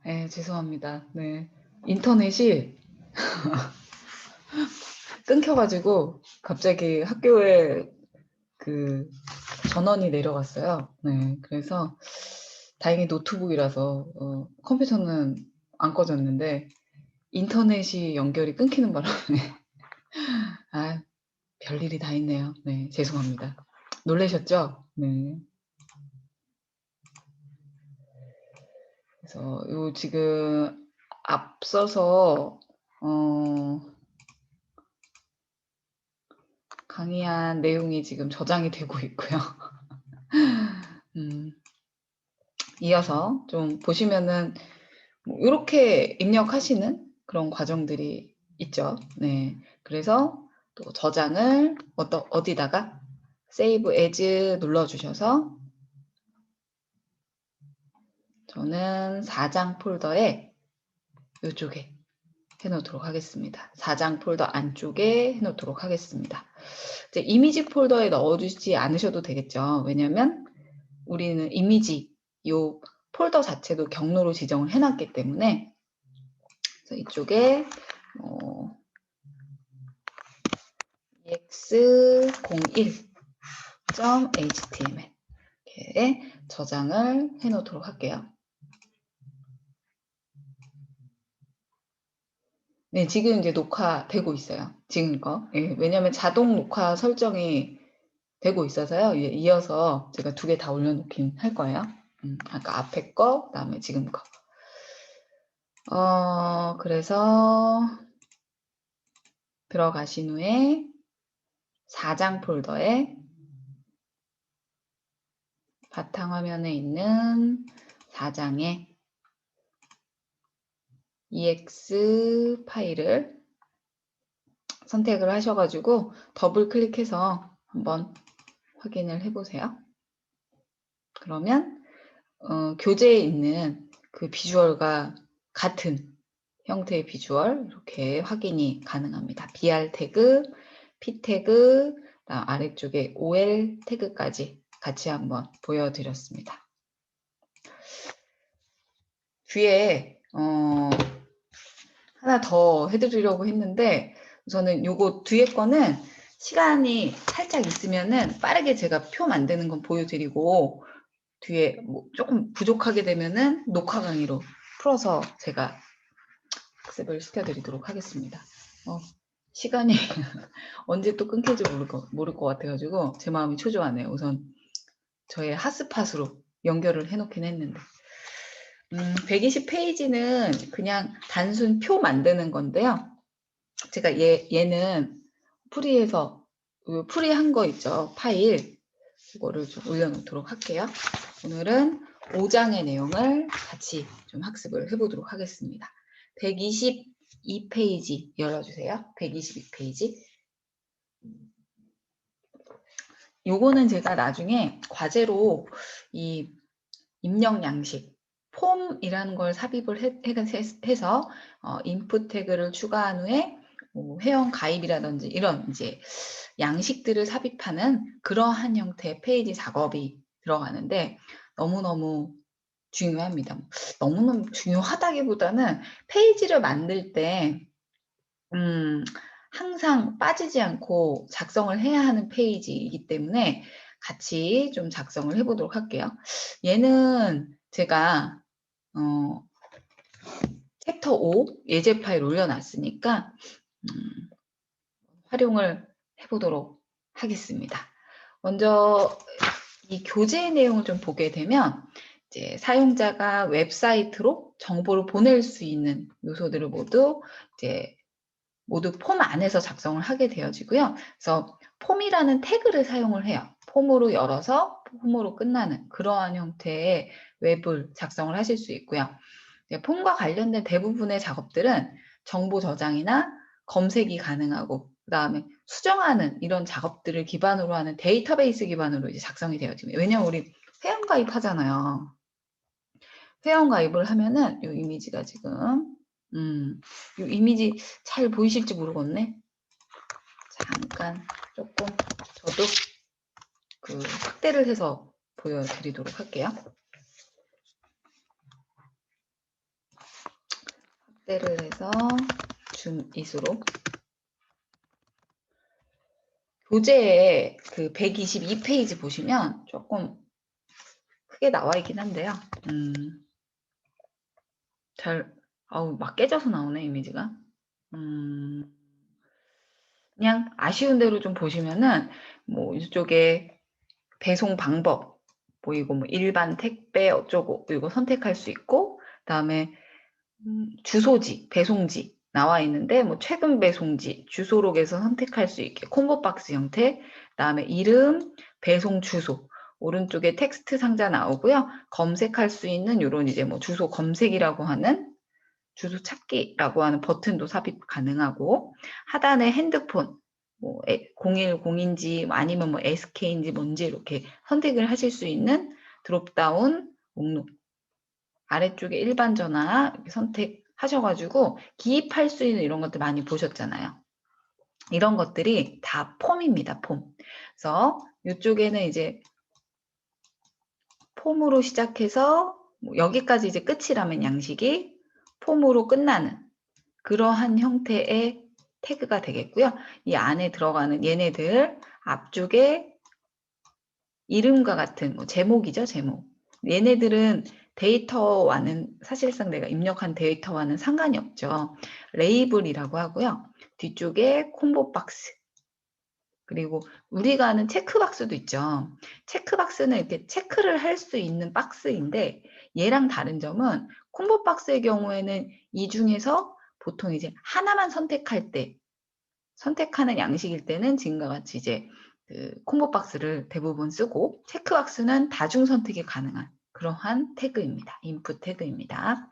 네, 죄송합니다. 네. 인터넷이 끊겨가지고 갑자기 학교에 그 전원이 내려갔어요. 네, 그래서 다행히 노트북이라서 컴퓨터는 안 꺼졌는데 인터넷이 연결이 끊기는 바람에 아, 별일이 다 있네요. 네, 죄송합니다. 놀라셨죠? 네. 그래서 요 지금 앞서서 강의한 내용이 지금 저장이 되고 있고요. 이어서 좀 보시면은 뭐 이렇게 입력하시는 그런 과정들이 있죠. 네, 그래서 또 저장을 어디다가 Save as 눌러주셔서 저는 4장 폴더에 이쪽에 해놓도록 하겠습니다. 4장 폴더 안쪽에 해놓도록 하겠습니다. 이제 이미지 폴더에 넣어주지 않으셔도 되겠죠. 왜냐면 우리는 이미지 요 폴더 자체도 경로로 지정을 해놨기 때문에 그래서 이쪽에 ex01.html 이렇게 저장을 해놓도록 할게요. 네, 지금 이제 녹화되고 있어요. 지금 거. 예, 왜냐면 자동 녹화 설정이 되고 있어서요. 이어서 제가 2개 다 올려놓긴 할 거예요. 아까 앞에 거, 그다음에 지금 거. 그래서 들어가신 후에 4장 폴더에 바탕화면에 있는 4장의 ex 파일을 선택을 하셔가지고 더블 클릭해서 한번 확인을 해보세요. 그러면 교재에 있는 그 비주얼과 같은 형태의 비주얼 이렇게 확인이 가능합니다. BR 태그, P 태그, 아래쪽에 OL 태그까지 같이 한번 보여드렸습니다. 뒤에 하나 더 해드리려고 했는데 우선은 요거 뒤에 거는 시간이 살짝 있으면은 빠르게 제가 표 만드는 건 보여드리고 뒤에 뭐 조금 부족하게 되면은 녹화 강의로 풀어서 제가 학습을 시켜드리도록 하겠습니다. 시간이 언제 또 끊길지 모를 것 같아가지고 제 마음이 초조하네요. 우선 저의 핫스팟으로 연결을 해놓긴 했는데 120페이지는 그냥 단순 표 만드는 건데요. 제가 얘는 프리한 거 있죠. 파일 이거를 좀 올려놓도록 할게요. 오늘은 5장의 내용을 같이 좀 학습을 해보도록 하겠습니다. 122페이지 열어주세요. 122페이지. 요거는 제가 나중에 과제로 이 입력 양식 폼이라는 걸 삽입을 해서 인풋 태그를 추가한 후에 회원 가입이라든지 이런 이제 양식들을 삽입하는 그러한 형태의 페이지 작업이 들어가는데 너무너무 중요합니다. 너무너무 중요하다기보다는 페이지를 만들 때 항상 빠지지 않고 작성을 해야 하는 페이지이기 때문에 같이 좀 작성을 해보도록 할게요. 얘는 제가 챕터 5 예제 파일 올려놨으니까 활용을 해보도록 하겠습니다. 먼저 이 교재 내용을 좀 보게 되면 이제 사용자가 웹사이트로 정보를 보낼 수 있는 요소들을 모두 폼 안에서 작성을 하게 되어지고요. 그래서 폼이라는 태그를 사용을 해요. 폼으로 열어서 폼으로 끝나는 그러한 형태의 웹을 작성을 하실 수 있고요. 폼과 관련된 대부분의 작업들은 정보 저장이나 검색이 가능하고 그 다음에 수정하는 이런 작업들을 기반으로 하는 데이터베이스 기반으로 이제 작성이 되어집니다. 왜냐면 우리 회원 가입하잖아요. 회원 가입을 하면은 이 이미지가 지금 이 이미지 잘 보이실지 모르겠네. 잠깐 조금 저도 그 확대를 해서 보여드리도록 할게요. 확대를 해서 줌 인으로 교재에 그 122페이지 보시면 조금 크게 나와 있긴 한데요. 막 깨져서 나오네, 이미지가. 그냥 아쉬운 대로 좀 보시면은, 뭐, 이쪽에 배송 방법 보이고, 뭐, 일반 택배 어쩌고, 이거 선택할 수 있고, 그 다음에, 주소지, 배송지 나와 있는데, 뭐, 최근 배송지, 주소록에서 선택할 수 있게 콤보 박스 형태, 그 다음에 이름, 배송 주소, 오른쪽에 텍스트 상자 나오고요. 검색할 수 있는 요런 이제 뭐 주소 검색이라고 하는 주소 찾기라고 하는 버튼도 삽입 가능하고, 하단에 핸드폰, 뭐 010인지 아니면 뭐 SK인지 뭔지 이렇게 선택을 하실 수 있는 드롭다운 목록, 아래쪽에 일반 전화 선택하셔가지고 기입할 수 있는 이런 것들 많이 보셨잖아요. 이런 것들이 다 폼입니다, 폼. 그래서 이쪽에는 이제 폼으로 시작해서 뭐 여기까지 이제 끝이라면 양식이 폼으로 끝나는 그러한 형태의 태그가 되겠고요. 이 안에 들어가는 얘네들 앞쪽에 이름과 같은 뭐 제목이죠, 제목. 얘네들은 데이터와는 사실상 내가 입력한 데이터와는 상관이 없죠. 레이블이라고 하고요. 뒤쪽에 콤보 박스. 그리고 우리가 아는 체크박스도 있죠. 체크박스는 이렇게 체크를 할 수 있는 박스인데 얘랑 다른 점은 콤보 박스의 경우에는 이 중에서 보통 이제 하나만 선택할 때 선택하는 양식일 때는 지금과 같이 이제 그 콤보 박스를 대부분 쓰고 체크박스는 다중 선택이 가능한 그러한 태그입니다. 인풋 태그입니다.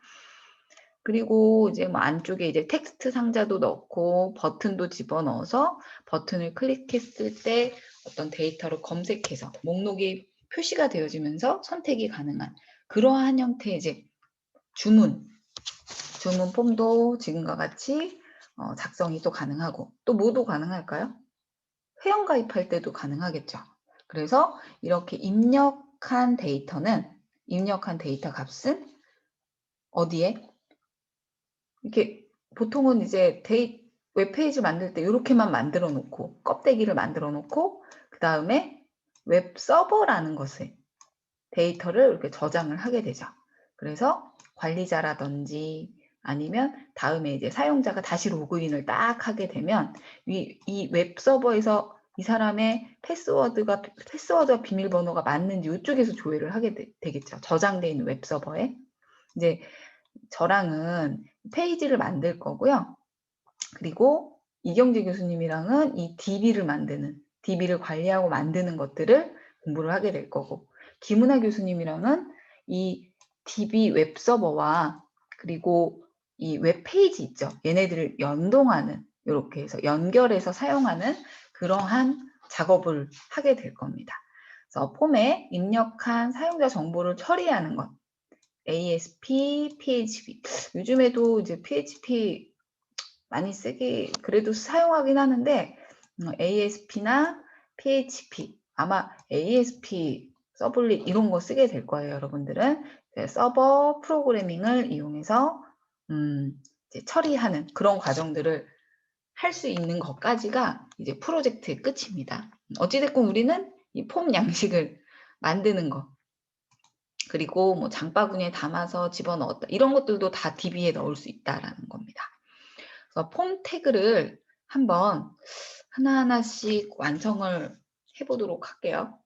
그리고 이제 뭐 안쪽에 이제 텍스트 상자도 넣고 버튼도 집어넣어서 버튼을 클릭했을 때 어떤 데이터를 검색해서 목록이 표시가 되어지면서 선택이 가능한 그러한 형태의 이제 주문 폼도 지금과 같이 작성이 또 가능하고 또 뭐도 가능할까요? 회원 가입할 때도 가능하겠죠. 그래서 이렇게 입력한 데이터 값은 어디에? 이렇게 보통은 이제 웹페이지 만들 때 이렇게만 만들어 놓고 껍데기를 만들어 놓고 그 다음에 웹 서버라는 것에 데이터를 이렇게 저장을 하게 되죠. 그래서 관리자라든지 아니면 다음에 이제 사용자가 다시 로그인을 딱 하게 되면 이 웹 서버에서 이 사람의 패스워드와 비밀번호가 맞는지 이쪽에서 조회를 하게 되겠죠. 저장되어 있는 웹 서버에. 이제 저랑은 페이지를 만들 거고요. 그리고 이경재 교수님이랑은 이 DB를 관리하고 만드는 것들을 공부를 하게 될 거고, 김은하 교수님이랑은 이 DB 웹서버와 그리고 이 웹페이지 있죠. 얘네들을 연동하는, 이렇게 해서 연결해서 사용하는 그러한 작업을 하게 될 겁니다. 그래서 폼에 입력한 사용자 정보를 처리하는 것, ASP, PHP. 요즘에도 이제 PHP 많이 그래도 사용하긴 하는데, ASP나 PHP, 아마 ASP, 서블릿 이런 거 쓰게 될 거예요, 여러분들은. 서버 프로그래밍을 이용해서 이제 처리하는 그런 과정들을 할 수 있는 것까지가 이제 프로젝트의 끝입니다. 어찌됐건 우리는 이 폼 양식을 만드는 거, 그리고 뭐 장바구니에 담아서 집어넣었다. 이런 것들도 다 DB에 넣을 수 있다라는 겁니다. 그래서 폼 태그를 한번 하나하나씩 완성을 해보도록 할게요.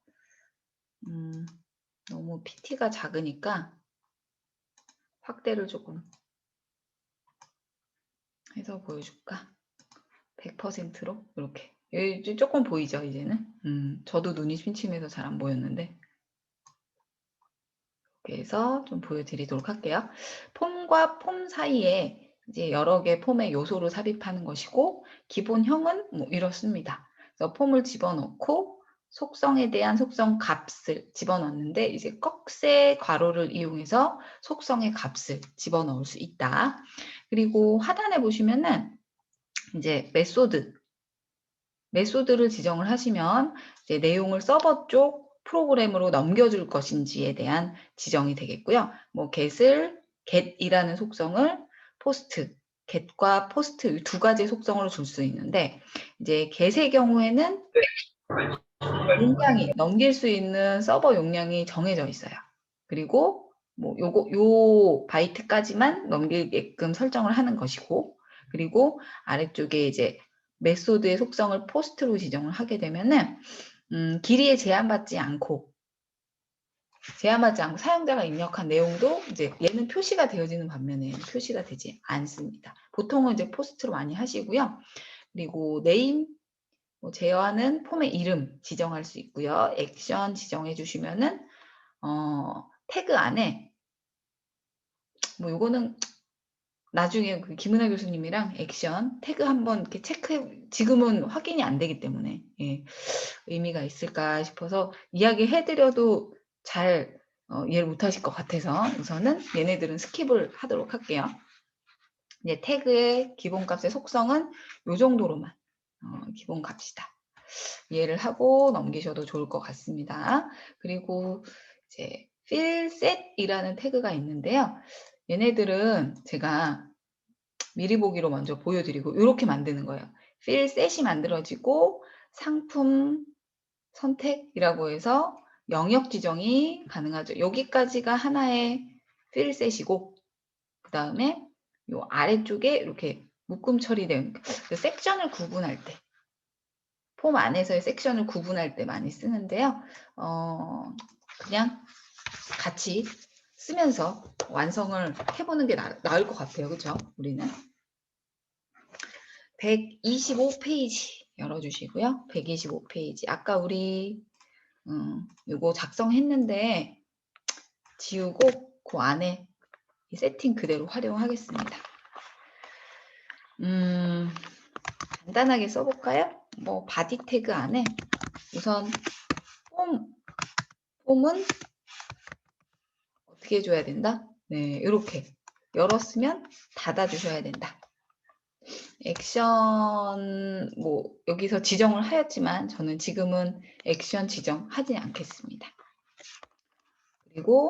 너무 PT가 작으니까 확대를 조금 해서 보여줄까? 100%로 이렇게. 이제 조금 보이죠, 이제는? 저도 눈이 침침해서 잘 안 보였는데. 이렇게 해서 좀 보여드리도록 할게요. 폼과 폼 사이에 이제 여러 개 폼의 요소를 삽입하는 것이고, 기본형은 뭐 이렇습니다. 그래서 폼을 집어넣고 속성에 대한 속성 값을 집어넣는데 이제 꺽쇠 괄호를 이용해서 속성의 값을 집어넣을 수 있다. 그리고 하단에 보시면은 이제 메소드를 지정을 하시면 이제 내용을 서버 쪽 프로그램으로 넘겨줄 것인지에 대한 지정이 되겠고요. 뭐 get이라는 속성을 포스트, get과 post 이 두 가지 속성으로 줄 수 있는데 이제 get의 경우에는 용량이 넘길 수 있는 서버 용량이 정해져 있어요. 그리고 뭐 요 바이트까지만 넘기게끔 설정을 하는 것이고 그리고 아래쪽에 이제 메소드의 속성을 post로 지정을 하게 되면은 길이에 제한받지 않고 사용자가 입력한 내용도 이제 얘는 표시가 되어지는 반면에 표시가 되지 않습니다. 보통은 이제 포스트로 많이 하시고요. 그리고 네임 제어하는 폼의 이름 지정할 수 있고요. 액션 지정해 주시면은 태그 안에 뭐 요거는 나중에 그 김은하 교수님이랑 액션 태그 한번 이렇게 체크해 지금은 확인이 안 되기 때문에 예, 의미가 있을까 싶어서 이야기해 드려도 잘 이해를 못 하실 것 같아서 우선은 얘네들은 스킵을 하도록 할게요. 이제 태그의 기본값의 속성은 요 정도로만 기본 값이다. 이해를 하고 넘기셔도 좋을 것 같습니다. 그리고 이제 fillset이라는 태그가 있는데요. 얘네들은 제가 미리 보기로 먼저 보여드리고 이렇게 만드는 거예요. fillset이 만들어지고 상품 선택이라고 해서 영역 지정이 가능하죠. 여기까지가 하나의 fillset이고 그 다음에 요 아래쪽에 이렇게 묶음 처리된 그 섹션을 구분할 때 폼 안에서의 섹션을 구분할 때 많이 쓰는데요. 그냥 같이 쓰면서 완성을 해보는 게 나을 것 같아요. 그렇죠? 우리는 125페이지 열어주시고요. 125페이지 아까 우리 이거 작성했는데 지우고 그 안에 이 세팅 그대로 활용하겠습니다. 간단하게 써볼까요? 뭐 바디 태그 안에 우선 폼은 어떻게 해줘야 된다? 네, 이렇게 열었으면 닫아주셔야 된다. 액션 뭐 여기서 지정을 하였지만 저는 지금은 액션 지정하지 않겠습니다. 그리고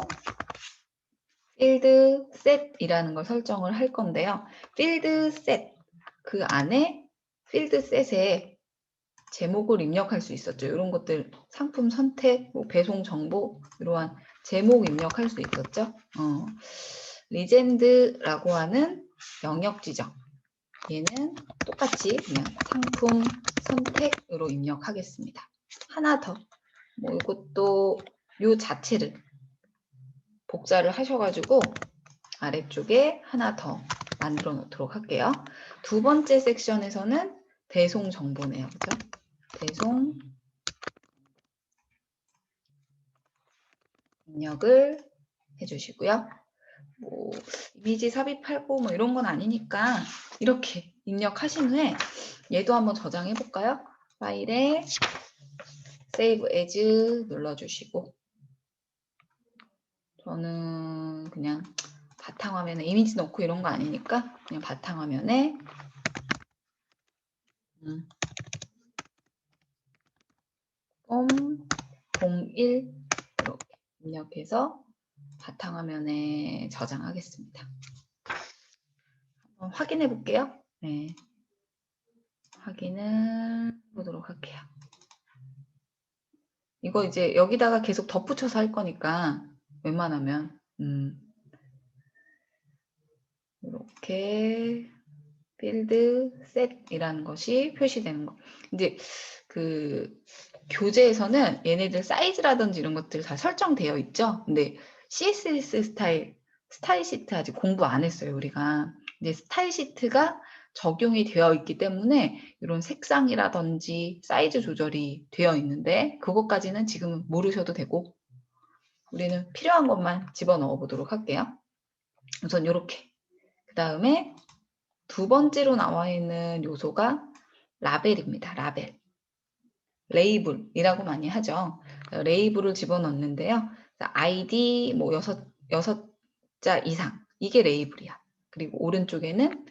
field set이라는 걸 설정을 할 건데요. field set 그 안에 field set에 제목을 입력할 수 있었죠. 이런 것들 상품 선택, 뭐 배송 정보 이러한 제목 입력할 수 있었죠. 리젠드라고 하는 영역 지정 얘는 똑같이 그냥 상품 선택으로 입력하겠습니다. 하나 더, 뭐 이것도 요 자체를 복사를 하셔가지고 아래쪽에 하나 더 만들어 놓도록 할게요. 두 번째 섹션에서는 배송 정보네요. 그죠? 배송 입력을 해주시고요. 뭐 이미지 삽입하고 뭐 이런 건 아니니까 이렇게 입력하신 후에 얘도 한번 저장해 볼까요? 파일에 Save As 눌러주시고 저는 그냥 바탕화면에 이미지 넣고 이런 거 아니니까 그냥 바탕화면에 01 이렇게 입력해서 바탕화면에 저장하겠습니다. 한번 확인해 볼게요. 네, 확인을 보도록 할게요. 이거 이제 여기다가 계속 덧붙여서 할 거니까 웬만하면 이렇게 필드 셋이라는 것이 표시되는 거. 이제 그 교재에서는 얘네들 사이즈라든지 이런 것들 다 설정되어 있죠. 근데 CSS 스타일 시트 아직 공부 안 했어요, 우리가. 근데 스타일 시트가 적용이 되어 있기 때문에 이런 색상이라든지 사이즈 조절이 되어 있는데 그것까지는 지금 모르셔도 되고 우리는 필요한 것만 집어넣어 보도록 할게요. 우선 이렇게. 그 다음에 두 번째로 나와 있는 요소가 라벨입니다. 라벨. 레이블이라고 많이 하죠. 레이블을 집어넣는데요. 아이디 뭐 6자 이상 이게 레이블이야. 그리고 오른쪽에는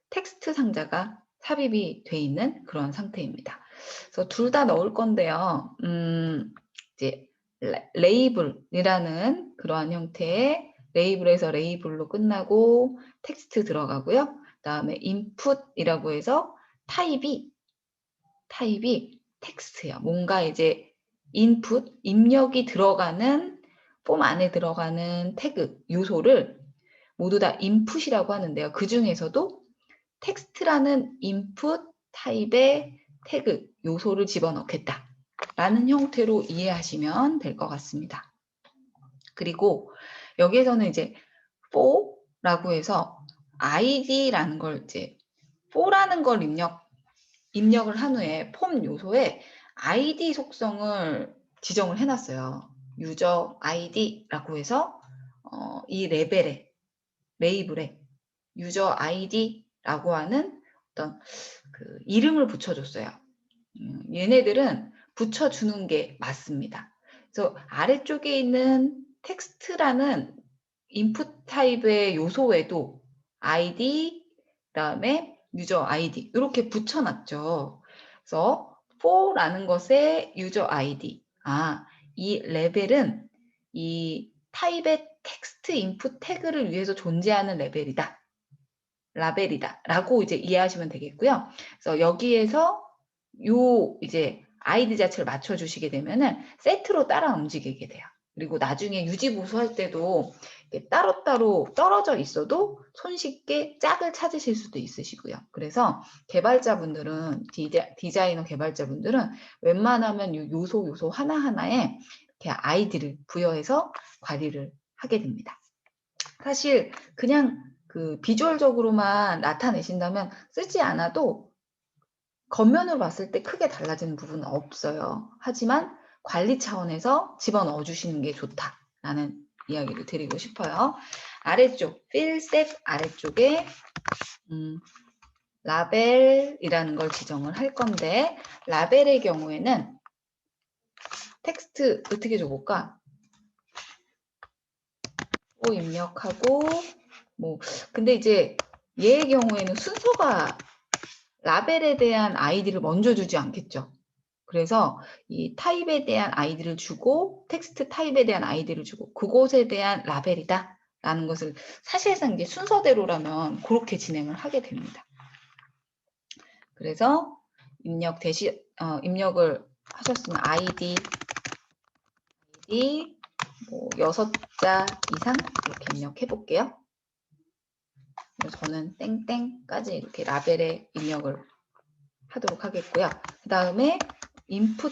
텍스트 상자가 삽입이 돼 있는 그런 상태입니다. 그래서 둘 다 넣을 건데요. 이제 레이블이라는 그러한 형태의 레이블에서 레이블로 끝나고 텍스트 들어가고요. 그다음에 input이라고 해서 타입이 텍스트예요. 뭔가 이제 input, 입력이 들어가는 폼 안에 들어가는 태그 요소를 모두 다 input이라고 하는데요. 그 중에서도 텍스트라는 input 타입의 태그 요소를 집어넣겠다 라는 형태로 이해하시면 될 것 같습니다. 그리고 여기에서는 이제 for라고 해서 id라는 걸 이제 for라는 걸 입력을 한 후에 폼 요소에 id 속성을 지정을 해놨어요. 유저 id라고 해서 이 레이블에 유저 id라고 하는 어떤 그 이름을 붙여줬어요. 얘네들은 붙여주는 게 맞습니다. 그래서 아래쪽에 있는 텍스트라는 인풋 타입의 요소에도 id, 그다음에 유저 id 이렇게 붙여놨죠. 그래서 for라는 것에 유저 id, 이 레벨은 이 타입의 텍스트 인풋 태그를 위해서 존재하는 라벨이다 라고 이제 이해하시면 되겠고요. 그래서 여기에서 요 이제 아이디 자체를 맞춰주시게 되면은 세트로 따라 움직이게 돼요. 그리고 나중에 유지 보수할 때도 따로따로 떨어져 있어도 손쉽게 짝을 찾으실 수도 있으시고요. 그래서 개발자분들은 디자이너 개발자분들은 웬만하면 요소 하나하나에 이렇게 아이디를 부여해서 관리를 하게 됩니다. 사실 그냥 그 비주얼적으로만 나타내신다면 쓰지 않아도 겉면으로 봤을 때 크게 달라지는 부분은 없어요. 하지만 관리 차원에서 집어넣어 주시는 게 좋다라는 이야기를 드리고 싶어요. 아래쪽, 필셋 아래쪽에 라벨이라는 걸 지정을 할 건데 라벨의 경우에는 텍스트 어떻게 줘볼까? 입력하고 근데 이제 얘의 경우에는 순서가 라벨에 대한 아이디를 먼저 주지 않겠죠. 그래서 이 타입에 대한 아이디를 주고 텍스트 타입에 대한 아이디를 주고 그곳에 대한 라벨이다 라는 것을 사실상 이제 순서대로라면 그렇게 진행을 하게 됩니다. 그래서 입력을 하셨으면 아이디 6자 이상 이렇게 입력해 볼게요. 저는 땡땡까지 이렇게 라벨에 입력을 하도록 하겠고요. 그 다음에 인풋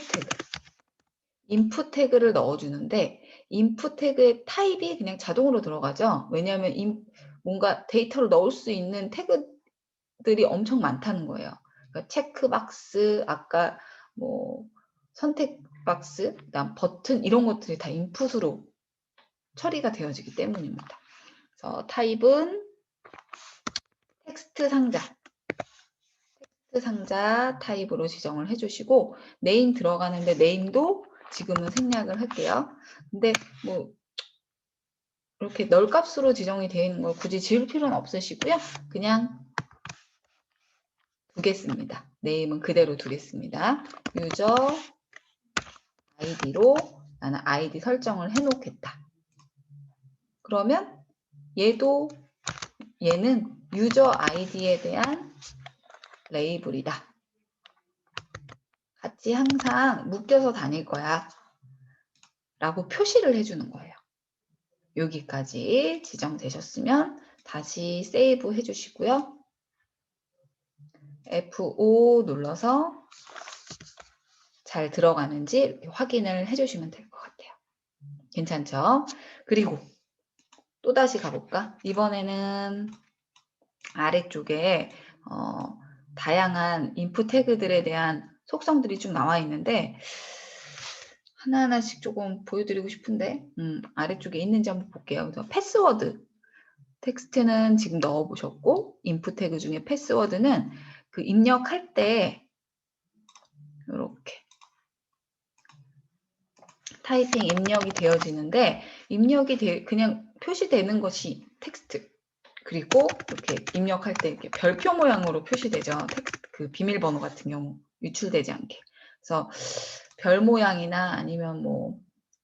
태그를 넣어주는데 인풋 태그의 타입이 그냥 자동으로 들어가죠. 왜냐하면 뭔가 데이터를 넣을 수 있는 태그들이 엄청 많다는 거예요. 그러니까 체크박스, 아까 선택 박스, 그다음 버튼 이런 것들이 다 인풋으로 처리가 되어지기 때문입니다. 그래서 타입은 텍스트 상자 타입으로 지정을 해주시고 네임 들어가는데 네임도 지금은 생략을 할게요. 근데 이렇게 널값으로 지정이 되어 있는 걸 굳이 지울 필요는 없으시고요. 그냥 두겠습니다. 네임은 그대로 두겠습니다. 유저 아이디로 나는 아이디 설정을 해놓겠다. 그러면 얘는 유저 아이디에 대한 레이블이다. 같이 항상 묶여서 다닐 거야. 라고 표시를 해주는 거예요. 여기까지 지정되셨으면 다시 세이브 해주시고요. F5 눌러서 잘 들어가는지 이렇게 확인을 해주시면 될 것 같아요. 괜찮죠? 그리고 또다시 가볼까? 이번에는 아래쪽에 다양한 인풋 태그들에 대한 속성들이 좀 나와 있는데 하나하나씩 조금 보여드리고 싶은데 아래쪽에 있는지 한번 볼게요. 그래서 패스워드 텍스트는 지금 넣어보셨고 인풋 태그 중에 패스워드는 그 입력할 때 이렇게 타이핑 입력이 되어지는데 그냥 표시되는 것이 텍스트 그리고 이렇게 입력할 때 이렇게 별표 모양으로 표시되죠. 그 비밀번호 같은 경우 유출되지 않게. 그래서 별 모양이나 아니면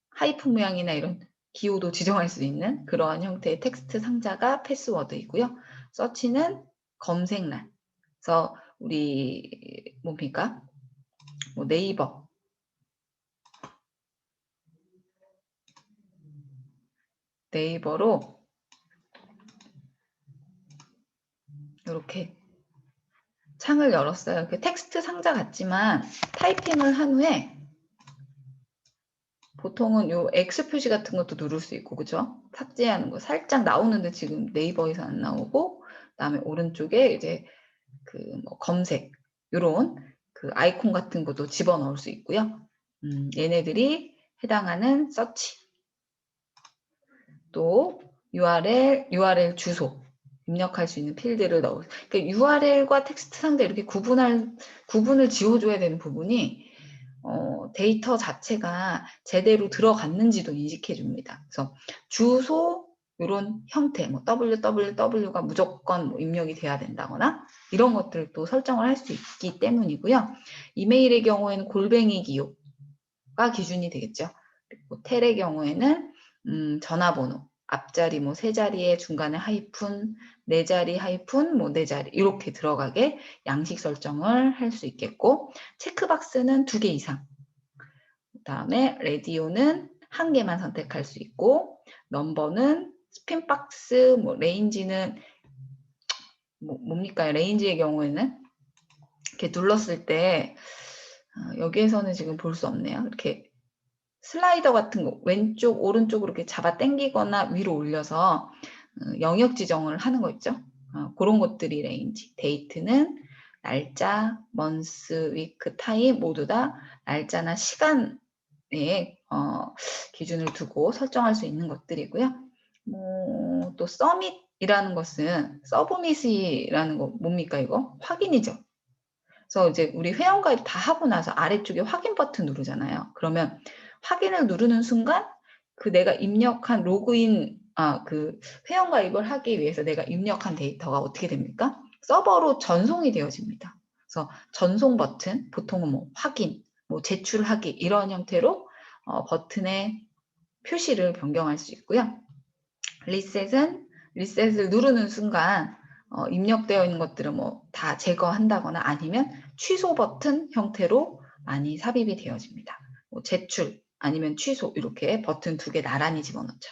하이픈 모양이나 이런 기호도 지정할 수 있는 그러한 형태의 텍스트 상자가 패스워드이고요. 서치는 검색란. 그래서 우리 뭡니까? 뭐 네이버로 이렇게 창을 열었어요. 이렇게 텍스트 상자 같지만 타이핑을 한 후에 보통은 요 X 표시 같은 것도 누를 수 있고, 그죠? 삭제하는 거 살짝 나오는데 지금 네이버에서 안 나오고, 그다음에 오른쪽에 이제 그 뭐 검색 요런 그 아이콘 같은 것도 집어넣을 수 있고요. 얘네들이 해당하는 서치, 또 URL 주소 입력할 수 있는 필드를 그러니까 URL과 텍스트 상자 이렇게 구분을 지어줘야 되는 부분이 데이터 자체가 제대로 들어갔는지도 인식해 줍니다. 그래서 주소 이런 형태, 뭐 www가 무조건 뭐 입력이 돼야 된다거나 이런 것들을 또 설정을 할 수 있기 때문이고요. 이메일의 경우에는 골뱅이 기호가 기준이 되겠죠. 그리고 텔의 경우에는 전화번호, 앞자리 뭐 세 자리에 중간에 하이픈, 네 자리 하이픈, 뭐 네 자리 이렇게 들어가게 양식 설정을 할 수 있겠고, 체크박스는 2개 이상. 그다음에 라디오는 1개만 선택할 수 있고, 넘버는 스핀박스, 뭐 레인지는 뭡니까? 레인지의 경우에는 이렇게 눌렀을 때 여기에서는 지금 볼 수 없네요. 이렇게 슬라이더 같은 거 왼쪽 오른쪽으로 이렇게 잡아 당기거나 위로 올려서 영역 지정을 하는 거 있죠. 그런 것들이 레인지. 데이트는 날짜, month, week, time 모두 다 날짜나 시간에 기준을 두고 설정할 수 있는 것들이고요. 또 서밋이라는 것은 서브밋이라는 거 뭡니까 이거? 확인이죠. 그래서 이제 우리 회원가입 다 하고 나서 아래쪽에 확인 버튼 누르잖아요. 그러면 확인을 누르는 순간 그 내가 입력한 로그인, 그 회원가입을 하기 위해서 내가 입력한 데이터가 어떻게 됩니까? 서버로 전송이 되어집니다. 그래서 전송 버튼, 보통은 뭐 확인, 뭐 제출하기 이런 형태로 버튼의 표시를 변경할 수 있고요. 리셋을 누르는 순간 입력되어 있는 것들은 뭐 다 제거한다거나 아니면 취소 버튼 형태로 많이 삽입이 되어집니다. 뭐 제출 아니면 취소 이렇게 버튼 2개 나란히 집어넣죠.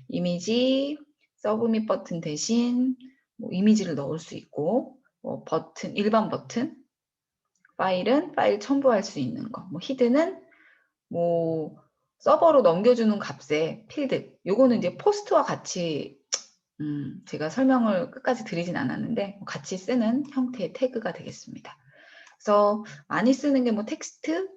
이미지 서브밋 버튼 대신 뭐 이미지를 넣을 수 있고, 뭐 버튼 일반 버튼, 파일은 파일 첨부할 수 있는 거, 뭐 히드는 뭐 서버로 넘겨주는 값의 필드, 요거는 이제 포스트와 같이 제가 설명을 끝까지 드리진 않았는데 같이 쓰는 형태의 태그가 되겠습니다. 그래서 많이 쓰는 게 뭐 텍스트,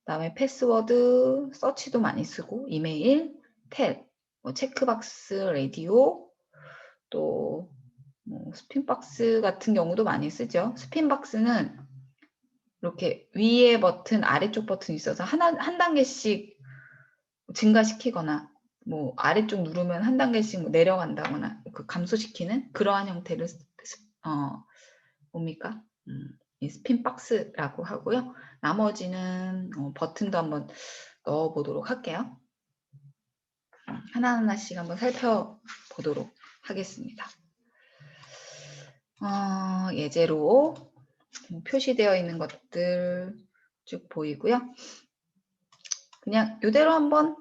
그다음에 패스워드, 서치도 많이 쓰고, 이메일, 텔, 뭐 체크박스, 라디오, 또 뭐 스핀박스 같은 경우도 많이 쓰죠. 스핀박스는 이렇게 위에 버튼, 아래쪽 버튼이 있어서 한 단계씩 증가시키거나 뭐 아래쪽 누르면 한 단계씩 내려간다거나 그 감소시키는 그러한 형태를 뭡니까? 이 스핀박스라고 하고요. 나머지는 버튼도 한번 넣어보도록 할게요. 하나하나씩 한번 살펴보도록 하겠습니다. 예제로 표시되어 있는 것들 쭉 보이고요. 그냥 이대로 한번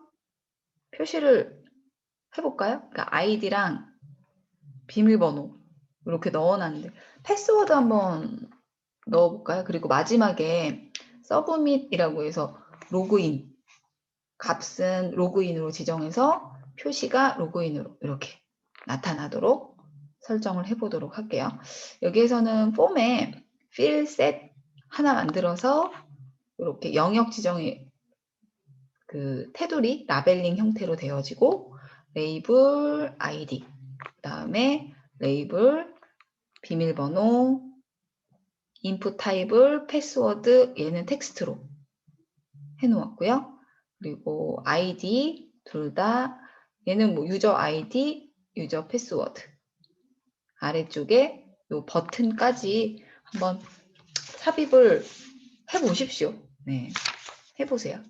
표시를 해볼까요? 그러니까 아이디랑 비밀번호 이렇게 넣어놨는데 패스워드 한번 넣어볼까요? 그리고 마지막에 서브밋이라고 해서 로그인, 값은 로그인으로 지정해서 표시가 로그인으로 이렇게 나타나도록 설정을 해보도록 할게요. 여기에서는 폼에 fill set 하나 만들어서 이렇게 영역 지정이 그 테두리 라벨링 형태로 되어지고, 레이블 아이디, 그 다음에 레이블 비밀번호, 인풋 타입을 패스워드, 얘는 텍스트로 해놓았고요. 그리고 아이디 둘 다 얘는 뭐 유저 아이디, 유저 패스워드. 아래쪽에 요 버튼까지 한번 삽입을 해보십시오. 네, 해보세요.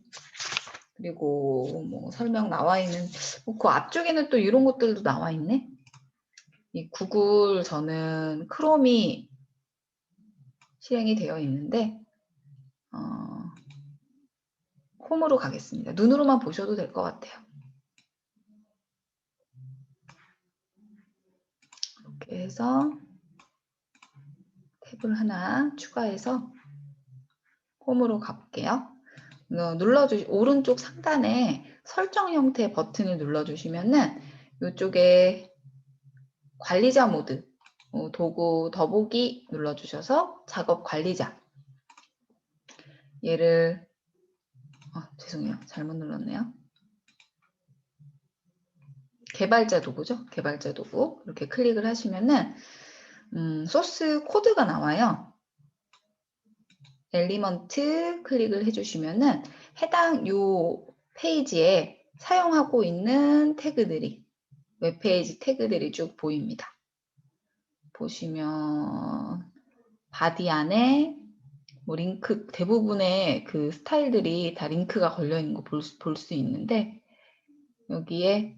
그리고 뭐 설명 나와 있는 그 앞쪽에는 또 이런 것들도 나와 있네. 이 구글 저는 크롬이 실행이 되어 있는데 홈으로 가겠습니다. 눈으로만 보셔도 될 것 같아요. 이렇게 해서 탭을 하나 추가해서 홈으로 가볼게요. 오른쪽 상단에 설정 형태 버튼을 눌러주시면은 이쪽에 관리자 모드, 도구 더보기 눌러주셔서 작업 관리자. 얘를, 죄송해요. 잘못 눌렀네요. 개발자 도구죠. 개발자 도구. 이렇게 클릭을 하시면은, 소스 코드가 나와요. 엘리먼트 클릭을 해주시면은 해당 요 페이지에 사용하고 있는 태그들이, 웹페이지 태그들이 쭉 보입니다. 보시면 바디 안에 뭐 링크, 대부분의 그 스타일들이 다 링크가 걸려 있는 거 볼 수 있는데, 여기에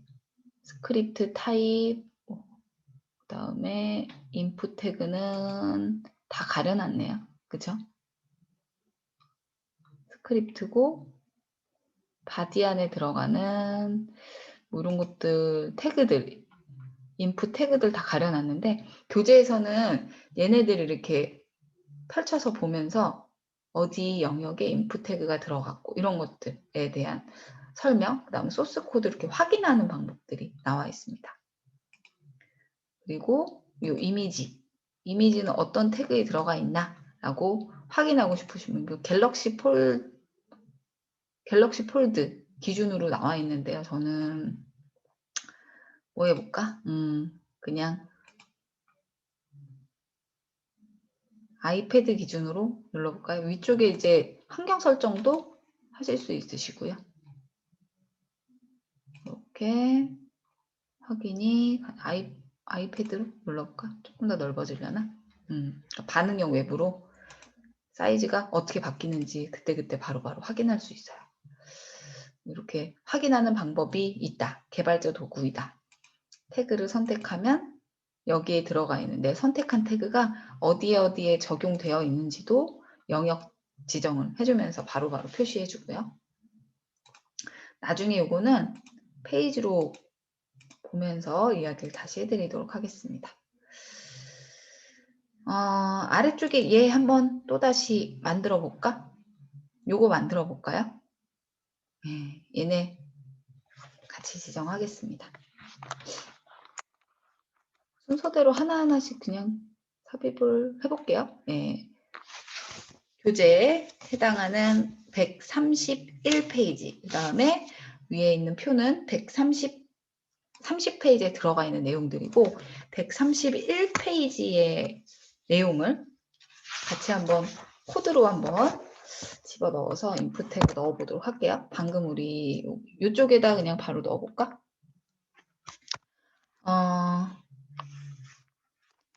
스크립트 타입, 그 다음에 인풋 태그는 다 가려놨네요. 그죠? 스크립트고 바디 안에 들어가는 뭐 이런 것들, 태그들, 인풋 태그들 다 가려놨는데, 교재에서는 얘네들을 이렇게 펼쳐서 보면서 어디 영역에 인풋 태그가 들어갔고 이런 것들에 대한 설명, 그 다음에 소스 코드 이렇게 확인하는 방법들이 나와 있습니다. 그리고 이 이미지는 어떤 태그에 들어가 있나 라고 확인하고 싶으시면 그 갤럭시 폴드 기준으로 나와 있는데요. 저는 뭐 해볼까? 그냥 아이패드 기준으로 눌러볼까요? 위쪽에 이제 환경 설정도 하실 수 있으시고요. 이렇게 확인이 아이패드로 눌러볼까? 조금 더 넓어지려나? 그러니까 반응형 외부로 사이즈가 어떻게 바뀌는지 그때그때 바로바로 확인할 수 있어요. 이렇게 확인하는 방법이 있다. 개발자 도구이다. 태그를 선택하면 여기에 들어가 있는 내 선택한 태그가 어디에 적용되어 있는지도 영역 지정을 해주면서 바로바로 표시해주고요. 나중에 이거는 페이지로 보면서 이야기를 다시 해드리도록 하겠습니다. 아래쪽에 얘 한번 또다시 만들어 볼까? 요거 만들어 볼까요? 네, 얘네 같이 지정하겠습니다. 순서대로 하나하나씩 그냥 삽입을 해볼게요. 네. 교재에 해당하는 131페이지, 그 다음에 위에 있는 표는 30페이지에 들어가 있는 내용들이고 131페이지의 내용을 같이 한번 코드로 한번 집어넣어서 인풋 태그 넣어보도록 할게요. 방금 우리 이쪽에다 그냥 바로 넣어볼까?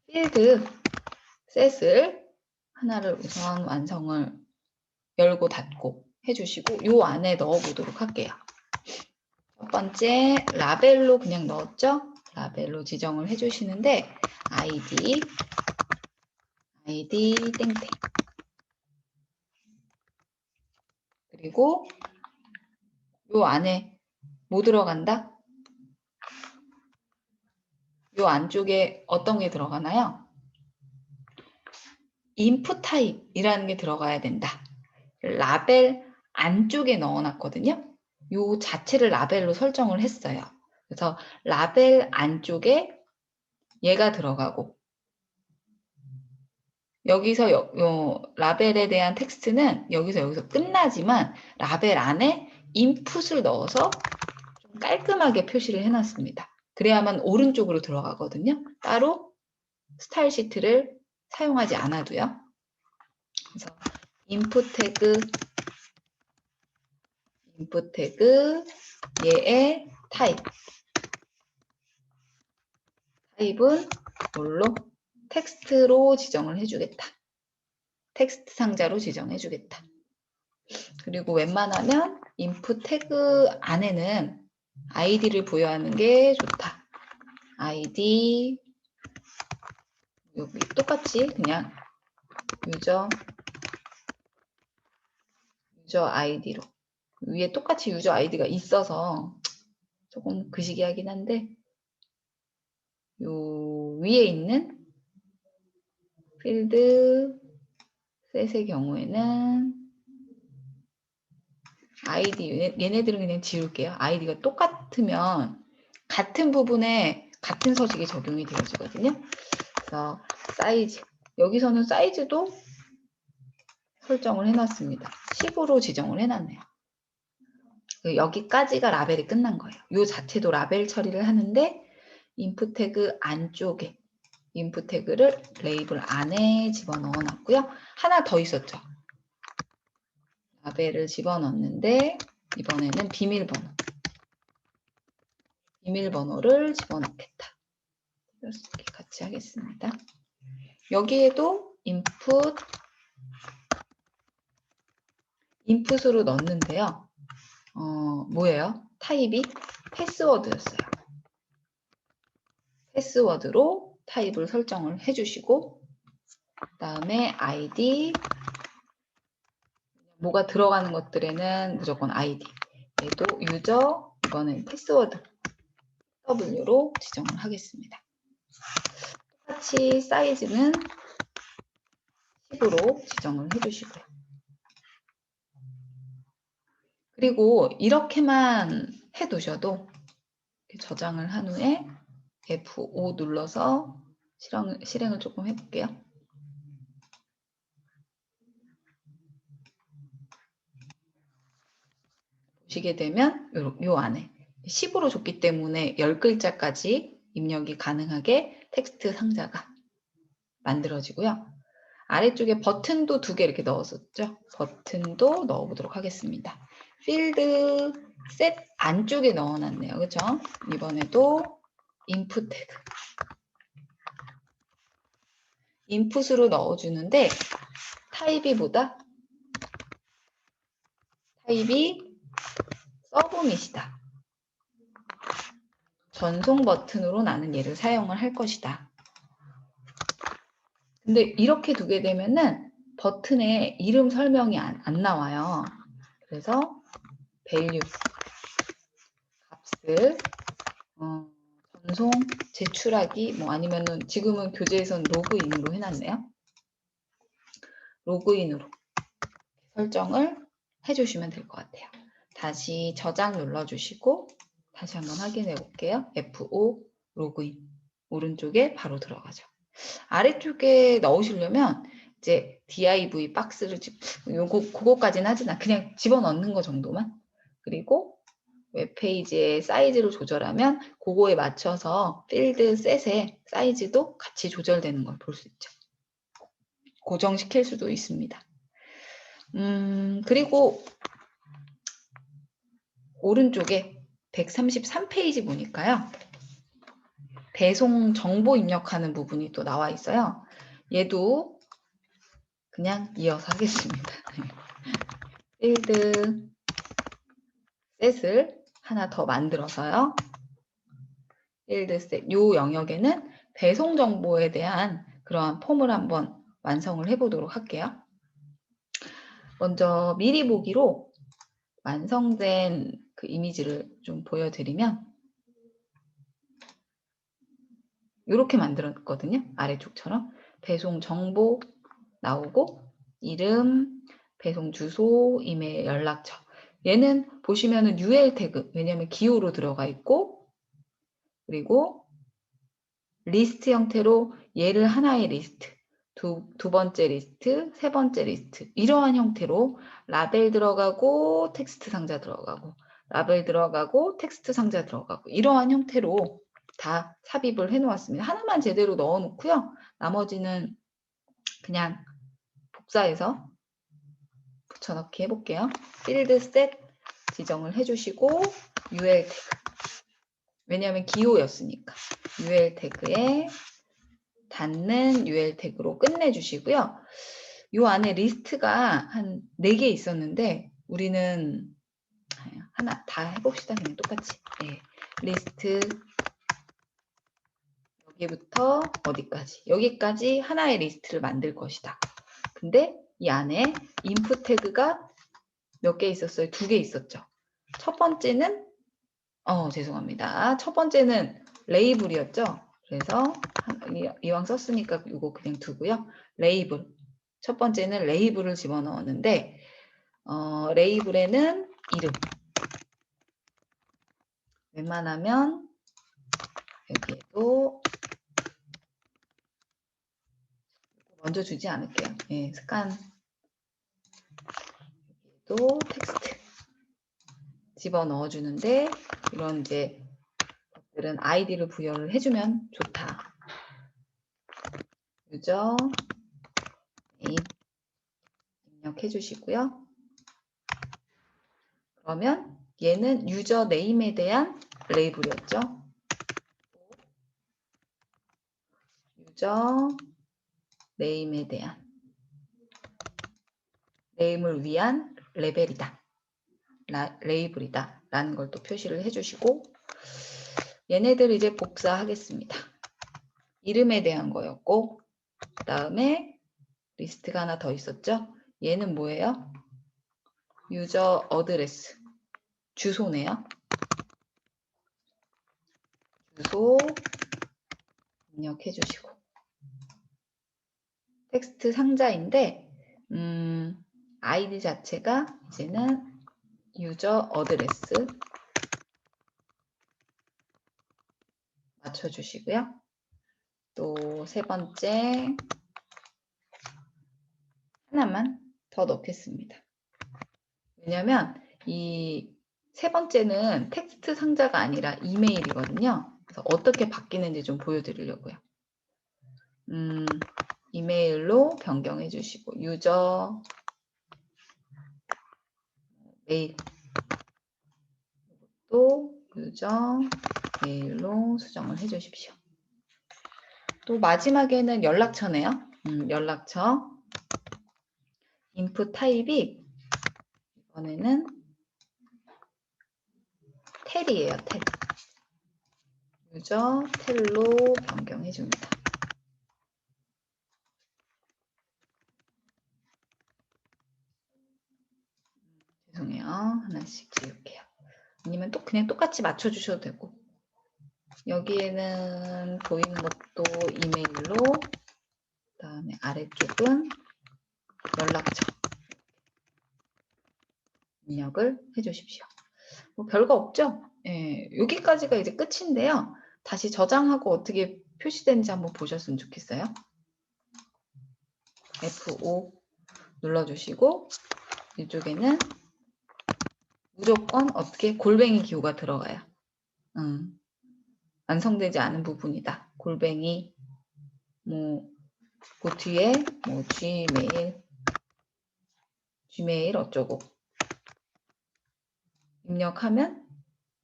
필드 셋을 하나를 우선 완성을 열고 닫고 해주시고 요 안에 넣어보도록 할게요. 첫 번째 라벨로 그냥 넣었죠? 라벨로 지정을 해주시는데 ID 땡땡 그리고 요 안에 뭐 들어간다? 요 안쪽에 어떤 게 들어가나요? 인풋 타입이라는 게 들어가야 된다. 라벨 안쪽에 넣어놨거든요. 요 자체를 라벨로 설정을 했어요. 그래서 라벨 안쪽에 얘가 들어가고 여기서 라벨에 대한 텍스트는 여기서 끝나지만 라벨 안에 인풋을 넣어서 좀 깔끔하게 표시를 해놨습니다. 그래야만 오른쪽으로 들어가거든요. 따로 스타일 시트를 사용하지 않아도요. 그래서 인풋 태그 얘의 타입은 뭘로? 텍스트로 지정을 해주겠다. 텍스트 상자로 지정해주겠다. 그리고 웬만하면 인풋 태그 안에는 아이디를 부여하는 게 좋다. 아이디 여기 똑같이 그냥 유저 아이디로 위에 똑같이 유저 아이디가 있어서 조금 그시기하긴 한데 요 위에 있는 필드 셋의 경우에는 아이디 얘네들은 그냥 지울게요. 아이디가 똑같으면 같은 부분에 같은 서식이 적용이 되어지거든요. 그래서 사이즈 여기서는 사이즈도 설정을 해놨습니다. 10으로 지정을 해놨네요. 여기까지가 라벨이 끝난 거예요. 이 자체도 라벨 처리를 하는데 인풋 태그 안쪽에 인풋 태그를 레이블 안에 집어넣어 놨고요. 하나 더 있었죠. 라벨을 집어넣는데 이번에는 비밀번호를 집어넣겠다. 이렇게 같이 하겠습니다. 여기에도 인풋으로 넣는데요. 뭐예요? 타입이 패스워드였어요. 패스워드로 타입을 설정을 해주시고 그 다음에 아이디 뭐가 들어가는 것들에는 무조건 아이디 얘도 유저 이거는 패스워드 W로 지정을 하겠습니다. 똑같이 사이즈는 10으로 지정을 해주시고요. 그리고 이렇게만 해두셔도 저장을 한 후에 F5 눌러서 실행을 조금 해볼게요. 보시게 되면 요 안에 10으로 줬기 때문에 10글자까지 입력이 가능하게 텍스트 상자가 만들어지고요. 아래쪽에 버튼도 2개 이렇게 넣었었죠. 버튼도 넣어보도록 하겠습니다. 필드 셋 안쪽에 넣어놨네요. 그렇죠? 이번에도 인풋 태그 인풋으로 넣어주는데 타입이 서브밋이다. 전송 버튼으로 나는 얘를 사용을 할 것이다. 근데 이렇게 두게 되면은 버튼에 이름 설명이 안 나와요. 그래서 value 값을 전송 제출하기 뭐 아니면은 지금은 교재에선 로그인으로 해놨네요. 로그인으로 설정을 해주시면 될 것 같아요. 다시 저장 눌러주시고 다시 한번 확인해 볼게요. F5 로그인 오른쪽에 바로 들어가죠. 아래쪽에 넣으시려면 이제 div 박스를 그거까지는 하진 않아. 그냥 집어넣는 거 정도만. 그리고 웹페이지의 사이즈를 조절하면 그거에 맞춰서 필드 셋의 사이즈도 같이 조절되는 걸 볼 수 있죠. 고정시킬 수도 있습니다. 그리고 오른쪽에 133페이지 보니까요. 배송 정보 입력하는 부분이 또 나와 있어요. 얘도 그냥 이어서 하겠습니다. 필드 셋을 하나 더 만들어서요. 필드 셋, 요 영역에는 배송 정보에 대한 그러한 폼을 한번 완성을 해보도록 할게요. 먼저 미리 보기로 완성된 그 이미지를 좀 보여드리면 이렇게 만들었거든요. 아래쪽처럼 배송 정보 나오고 이름, 배송 주소, 이메일, 연락처. 얘는 보시면은 UL 태그, 왜냐하면 기호로 들어가 있고 그리고 리스트 형태로 얘를 하나의 리스트, 두 번째 리스트, 세 번째 리스트 이러한 형태로 라벨 들어가고 텍스트 상자 들어가고 라벨 들어가고 텍스트 상자 들어가고 이러한 형태로 다 삽입을 해 놓았습니다. 하나만 제대로 넣어 놓고요. 나머지는 그냥 복사해서 붙여넣기 해볼게요. 필드 셋 지정을 해주시고 UL 태그 왜냐하면 기호였으니까 UL 태그에 닫는 UL 태그로 끝내주시고요. 이 안에 리스트가 한 4개 있었는데 우리는 하나 다 해봅시다. 그냥 똑같이. 네. 리스트 여기부터 어디까지? 여기까지 하나의 리스트를 만들 것이다. 근데 이 안에 input 태그가 몇 개 있었어요? 2개 있었죠. 첫 번째는 죄송합니다. 첫 번째는 레이블이었죠. 그래서 이왕 썼으니까 이거 그냥 두고요. 레이블. 첫 번째는 레이블을 집어넣었는데 레이블에는 이름. 웬만하면 여기에도 먼저 주지 않을게요. 예, 스칸. 여기에도 텍스트 집어넣어 주는데 이런 이제 것들은 아이디를 부여를 해주면 좋다. 유저 네임 입력해 주시고요. 그러면 얘는 유저 네임에 대한 레이블이었죠. 유저 네임에 대한 네임을 위한 레벨이다. 레이블이다. 라는 걸 또 표시를 해주시고 얘네들 이제 복사하겠습니다. 이름에 대한 거였고 그 다음에 리스트가 하나 더 있었죠. 얘는 뭐예요? 유저 어드레스 주소네요. 주소 입력해 주시고 텍스트 상자인데 아이디 자체가 이제는 유저 어드레스 맞춰주시고요. 또 세 번째 하나만 더 넣겠습니다. 왜냐면 이 세 번째는 텍스트 상자가 아니라 이메일이거든요. 그래서 어떻게 바뀌는지 좀 보여드리려고요. 이메일로 변경해 주시고 유저 메일 또 유저 메일로 수정을 해 주십시오. 또 마지막에는 연락처네요. 연락처 인풋 타입이 이번에는 텔이에요. 텔. 유저 텔로 변경해 줍니다. 죄송해요. 하나씩 지울게요. 아니면 또 그냥 똑같이 맞춰 주셔도 되고 여기에는 보이는 것도 이메일로 그다음에 아래쪽은 연락처 입력을 해 주십시오. 뭐 별거 없죠? 예, 여기까지가 이제 끝인데요. 다시 저장하고 어떻게 표시되는지 한번 보셨으면 좋겠어요. F5 눌러주시고 이쪽에는 무조건 어떻게 골뱅이 기호가 들어가요. 완성되지 않은 부분이다. 골뱅이 그 뒤에 Gmail 어쩌고 입력하면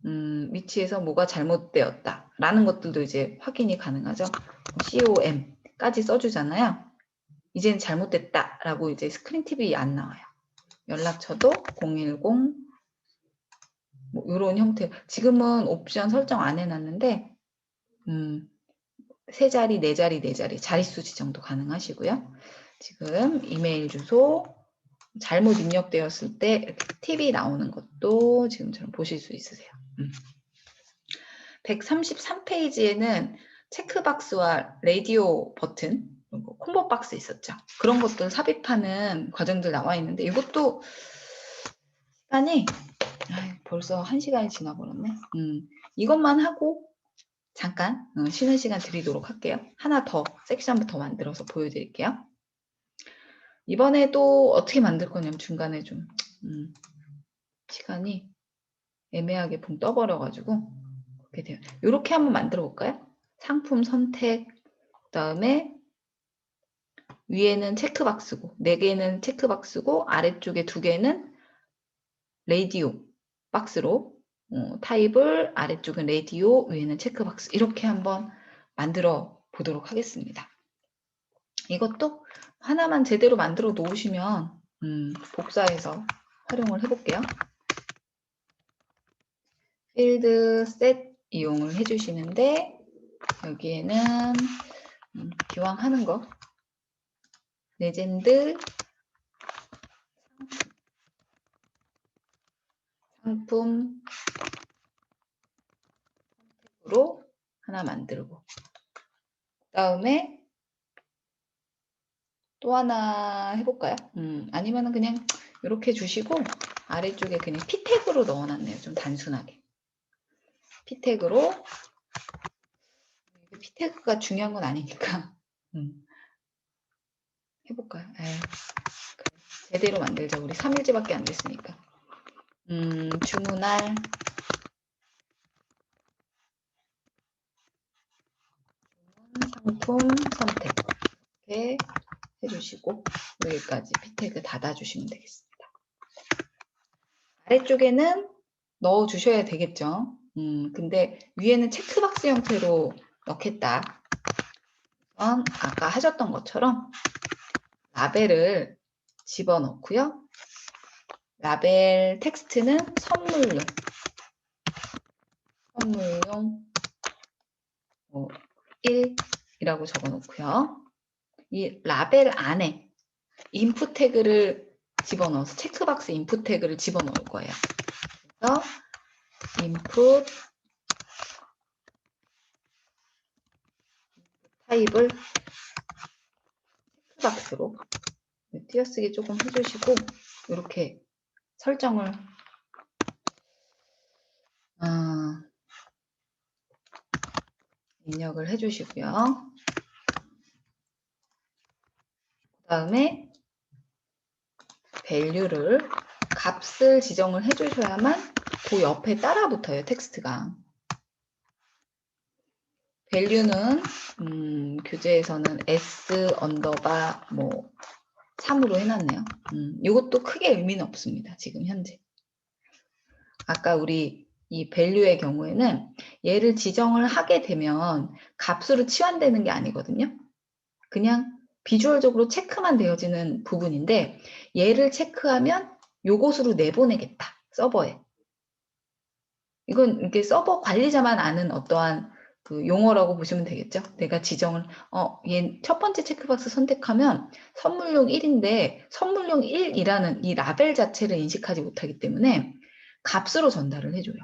위치에서 뭐가 잘못되었다 라는 것들도 이제 확인이 가능하죠. COM까지 써주잖아요. 이제는 잘못됐다 라고 이제 스크린 팁이 안 나와요. 연락처도 010 이런 형태. 지금은 옵션 설정 안 해놨는데 3자리, 4자리, 4자리 자릿수 지정도 가능하시고요. 지금 이메일 주소 잘못 입력되었을 때 이렇게 팁이 나오는 것도 지금처럼 보실 수 있으세요. 133페이지에는 체크박스와 라디오 버튼, 콤보 박스 있었죠. 그런 것들 삽입하는 과정들 나와 있는데 이것도 시간이 벌써 1시간이 지나버렸네. 이것만 하고 잠깐 쉬는 시간 드리도록 할게요. 하나 더 섹션 더 만들어서 보여드릴게요. 이번에 또 어떻게 만들 거냐면 중간에 좀 시간이 애매하게 붕 떠버려가지고 그렇게 돼요. 이렇게 한번 만들어 볼까요? 상품 선택 그다음에 위에는 체크박스고 4개는 체크박스고 아래쪽에 2개는 라디오 박스로 타입을 아래쪽은 라디오 위에는 체크박스 이렇게 한번 만들어 보도록 하겠습니다. 이것도 하나만 제대로 만들어 놓으시면 복사해서 활용을 해볼게요. 필드 셋 이용을 해주시는데 여기에는 기왕 하는 거 레전드 상품 선택으로 하나 만들고, 그다음에 또 하나 해볼까요? 아니면은 그냥 이렇게 주시고 아래쪽에 그냥 P 태그로 넣어놨네요. 좀 단순하게. P 태그로. P 태그가 중요한 건 아니니까 해볼까요? 에이, 그래. 제대로 만들자. 우리 3일째밖에 안 됐으니까. 주문할 상품 선택 이렇게 해주시고 여기까지 P 태그 닫아주시면 되겠습니다. 아래쪽에는 넣어주셔야 되겠죠. 근데 위에는 체크박스 형태로 넣겠다. 우선 아까 하셨던 것처럼 라벨을 집어넣고요. 라벨 텍스트는 선물용 1이라고 적어놓고요. 이 라벨 안에 인풋 태그를 집어넣어서 체크박스 인풋 태그를 집어넣을 거예요. 그래서 인풋 타입을 체크박스로 띄어쓰기 조금 해주시고 이렇게 설정을 입력을 해주시고요. 그 다음에 value를 값을 지정을 해주셔야만 그 옆에 따라 붙어요. 텍스트가. value는 교재에서는 s 언더바 3으로 해놨네요. 이것도 크게 의미는 없습니다. 지금 현재. 아까 우리 이 value의 경우에는 얘를 지정을 하게 되면 값으로 치환되는 게 아니거든요. 그냥 비주얼적으로 체크만 되어지는 부분인데 얘를 체크하면 요것으로 내보내겠다. 서버에. 이건 이렇게 서버 관리자만 아는 어떠한 그 용어라고 보시면 되겠죠. 내가 지정을 얘 첫 번째 체크박스 선택하면 선물용 1인데 선물용 1이라는 이 라벨 자체를 인식하지 못하기 때문에 값으로 전달을 해줘요.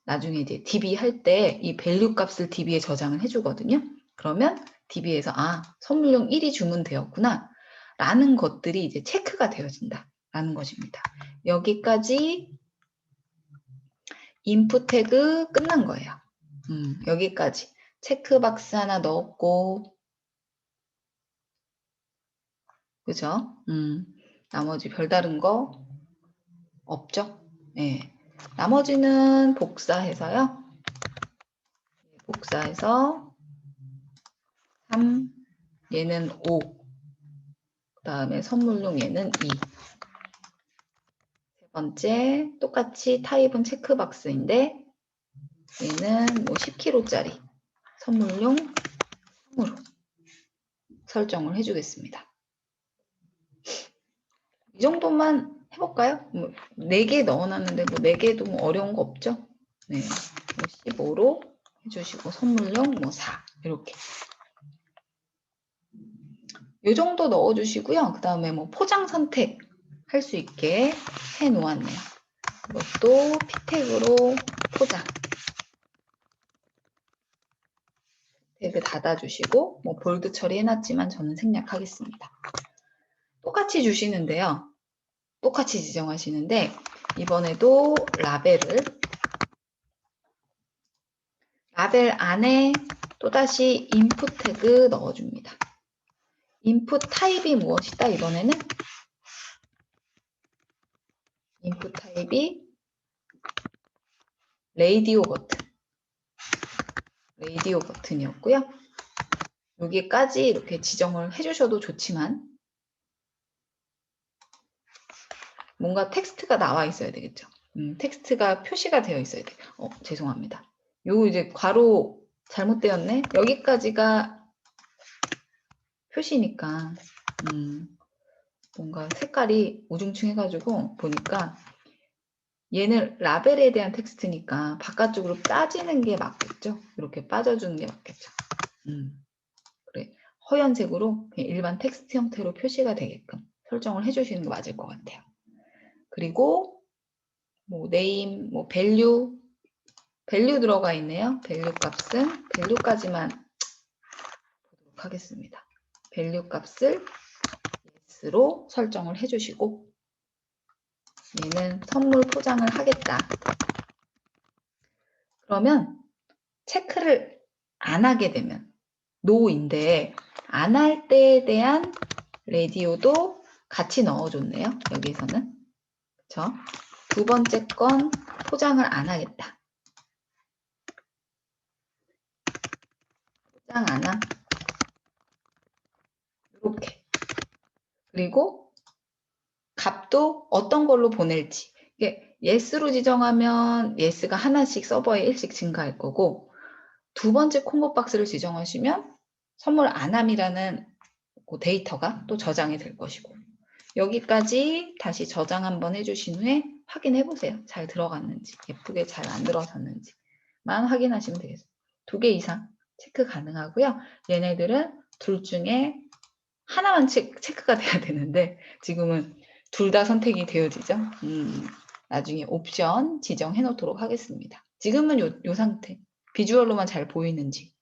나중에 이제 DB 할 때 이 밸류 값을 DB에 저장을 해주거든요. 그러면 DB에서 선물용 1이 주문되었구나 라는 것들이 이제 체크가 되어진다 라는 것입니다. 여기까지 인풋 태그 끝난 거예요. 여기까지 체크박스 하나 넣었고, 그죠? 나머지 별다른 거 없죠? 네. 나머지는 복사해서요. 복사해서 3, 얘는 5, 그 다음에 선물용 얘는 2. 세 번째, 똑같이 타입은 체크박스인데 얘는 10kg짜리 선물용 3으로 설정을 해주겠습니다. 이 정도만 해볼까요? 4개 넣어놨는데 4개도 어려운 거 없죠? 네, 15로 해주시고 선물용 4 이렇게 이 정도 넣어주시고요. 그 다음에 포장 선택 할 수 있게 해 놓았네요. 이것도 P택으로 포장 태그 닫아주시고 볼드 처리해놨지만 저는 생략하겠습니다. 똑같이 주시는데요. 똑같이 지정하시는데 이번에도 라벨 안에 또다시 인풋 태그 넣어줍니다. 인풋 타입이 무엇이다? 이번에는 인풋 타입이 레이디오 버튼이었고요. 여기까지 이렇게 지정을 해주셔도 좋지만 뭔가 텍스트가 나와 있어야 되겠죠. 텍스트가 표시가 되어 있어야 돼요. 죄송합니다. 요거 이제 괄호 잘못되었네. 여기까지가 표시니까 뭔가 색깔이 우중충해가지고 보니까 얘는 라벨에 대한 텍스트니까 바깥쪽으로 빠지는 게 맞겠죠? 이렇게 빠져주는 게 맞겠죠? 그래. 허연색으로 그냥 일반 텍스트 형태로 표시가 되게끔 설정을 해주시는 게 맞을 것 같아요. 그리고 뭐 네임, 뭐 밸류 들어가 있네요. 밸류 값은 밸류까지만 보도록 하겠습니다. 밸류 값을 yes로 설정을 해주시고 얘는 선물 포장을 하겠다. 그러면 체크를 안 하게 되면 no인데 안 할 때에 대한 라디오도 같이 넣어줬네요. 여기서는. 그쵸? 두 번째 건 포장을 안 하겠다. 포장 안 함. 이렇게. 그리고 값도 어떤 걸로 보낼지. 이게 yes로 지정하면 yes가 하나씩 서버에 일씩 증가할 거고 두 번째 콤보 박스를 지정하시면 선물 안함이라는 그 데이터가 또 저장이 될 것이고 여기까지 다시 저장 한번 해주신 후에 확인해 보세요. 잘 들어갔는지 예쁘게 잘 안 들어갔는지만 확인하시면 되겠습니다. 2개 이상 체크 가능하고요. 얘네들은 둘 중에 하나만 체크가 돼야 되는데 지금은 둘 다 선택이 되어지죠. 나중에 옵션 지정해 놓도록 하겠습니다. 지금은 요 상태 비주얼로만 잘 보이는지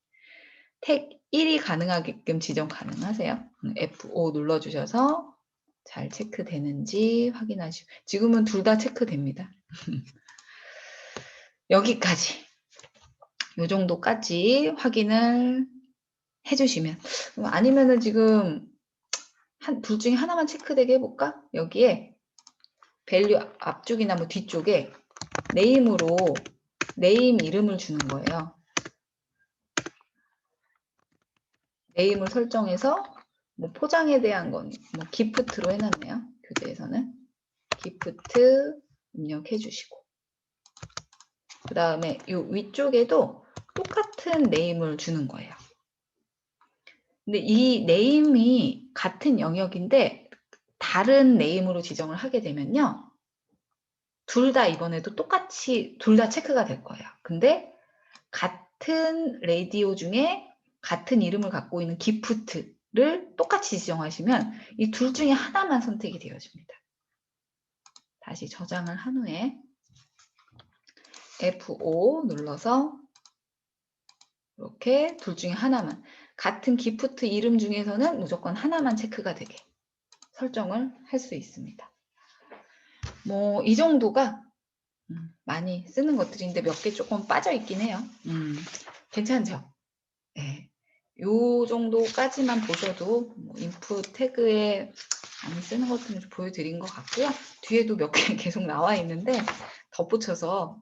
택 1이 가능하게끔 지정 가능하세요. F5 눌러주셔서 잘 체크되는지 확인하시고 지금은 둘 다 체크됩니다. 여기까지 요 정도까지 확인을 해주시면 아니면은 지금 둘 중에 하나만 체크되게 해볼까? 여기에 밸류 앞쪽이나 뭐 뒤쪽에 네임으로 네임 이름을 주는 거예요. 네임을 설정해서 뭐 포장에 대한 건 뭐 기프트로 해놨네요. 교재에서는 기프트 입력해 주시고 그 다음에 이 위쪽에도 똑같은 네임을 주는 거예요. 근데 이 네임이 같은 영역인데 다른 네임으로 지정을 하게 되면요. 둘 다 이번에도 똑같이 둘 다 체크가 될 거예요. 근데 같은 라디오 중에 같은 이름을 갖고 있는 기프트를 똑같이 지정하시면 이 둘 중에 하나만 선택이 되어집니다. 다시 저장을 한 후에 F5 눌러서 이렇게 둘 중에 하나만 같은 기프트 이름 중에서는 무조건 하나만 체크가 되게 설정을 할 수 있습니다. 뭐 이 정도가 많이 쓰는 것들인데 몇 개 조금 빠져 있긴 해요. 괜찮죠? 네. 요 정도까지만 보셔도 뭐 인풋 태그에 많이 쓰는 것들을 좀 보여드린 것 같고요. 뒤에도 몇 개 계속 나와 있는데 덧붙여서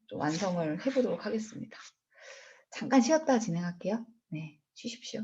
좀 완성을 해보도록 하겠습니다. 잠깐 쉬었다 진행할게요. 네, 쉬십시오.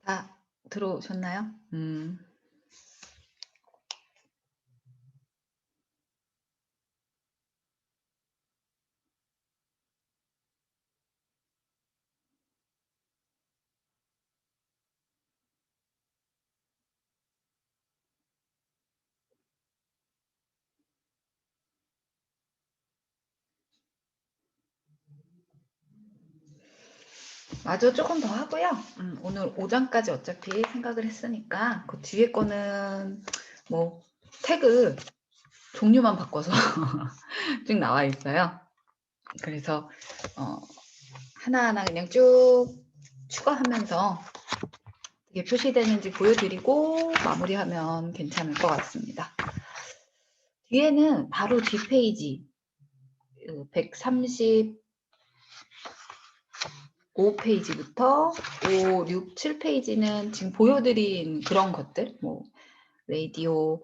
다 들어오셨나요? 마저 조금 더 하고요. 오늘 5장까지 어차피 생각을 했으니까 그 뒤에 거는 뭐 태그 종류만 바꿔서 쭉 나와 있어요. 그래서 하나하나 그냥 쭉 추가하면서 어떻게 표시되는지 보여드리고 마무리하면 괜찮을 것 같습니다. 뒤에는 바로 뒷페이지 135페이지부터 5, 6, 7페이지는 지금 보여드린 그런 것들, 뭐 라디오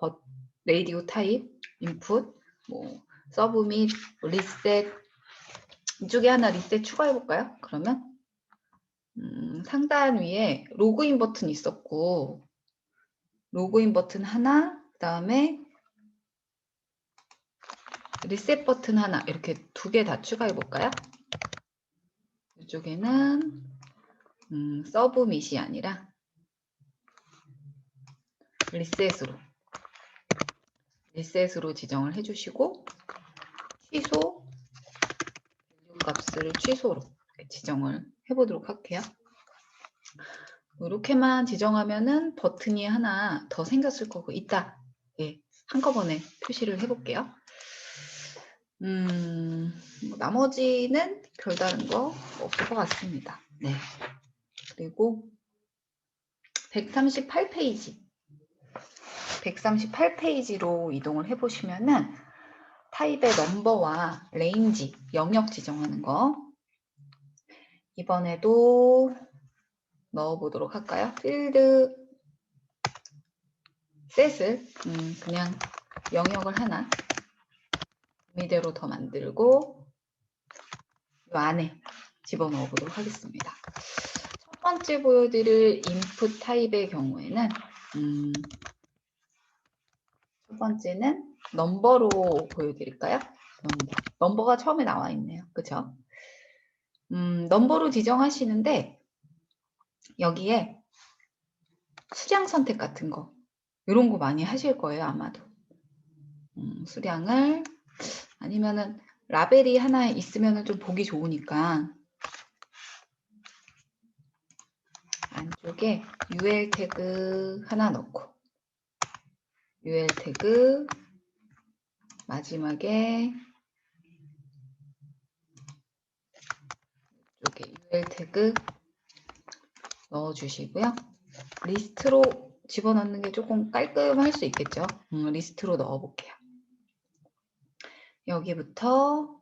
타입, 인풋, 뭐 서브밋, 리셋, 이쪽에 하나 리셋 추가해 볼까요? 그러면 상단 위에 로그인 버튼 있었고, 로그인 버튼 하나, 그 다음에 리셋 버튼 하나, 이렇게 2개 다 추가해 볼까요? 이쪽에는 서브밋이 아니라 리셋으로 지정을 해주시고, 취소 값을 취소로 지정을 해보도록 할게요. 이렇게만 지정하면은 버튼이 하나 더 생겼을 거고 있다. 예, 한꺼번에 표시를 해볼게요. 나머지는 별다른 거 없을 것 같습니다. 네. 그리고 138페이지로 이동을 해보시면은 타입의 넘버와 레인지, 영역 지정하는 거 이번에도 넣어보도록 할까요? 필드 셋을 그냥 영역을 하나 이대로 더 만들고 이 안에 집어넣어 보도록 하겠습니다. 첫 번째 보여드릴 인풋 타입의 경우에는 첫 번째는 넘버로 보여드릴까요? 넘버가 처음에 나와 있네요. 그죠? 넘버로 지정하시는데 여기에 수량 선택 같은 거 이런 거 많이 하실 거예요. 아마도 수량을 아니면은 라벨이 하나 있으면 좀 보기 좋으니까 안쪽에 UL 태그 하나 넣고 UL 태그 마지막에 이쪽에 UL 태그 넣어주시고요. 리스트로 집어넣는 게 조금 깔끔할 수 있겠죠. 리스트로 넣어볼게요. 여기부터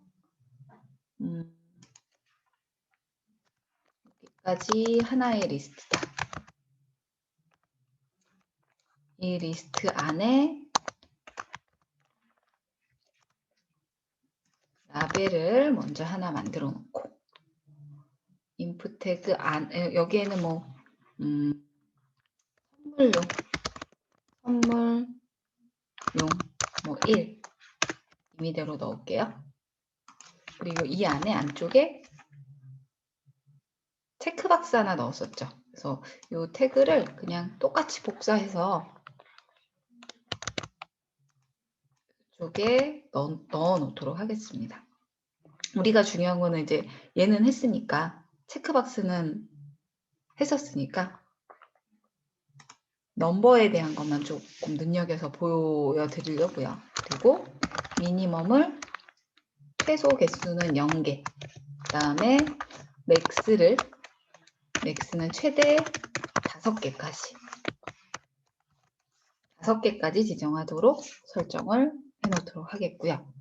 여기까지 하나의 리스트다. 이 리스트 안에 라벨을 먼저 하나 만들어 놓고 인풋 태그 여기에는 뭐 선물용 뭐 1 임의대로 넣을게요. 그리고 이 안에 안쪽에 체크박스 하나 넣었었죠. 그래서 이 태그를 그냥 똑같이 복사해서 이쪽에 넣어 놓도록 하겠습니다. 우리가 중요한 거는 이제 얘는 했으니까 체크박스는 했었으니까 넘버에 대한 것만 조금 눈여겨서 보여드리려고요. 그리고 미니멈을 최소 개수는 0개 그 다음에 맥스는 최대 5개까지 지정하도록 설정을 해놓도록 하겠고요.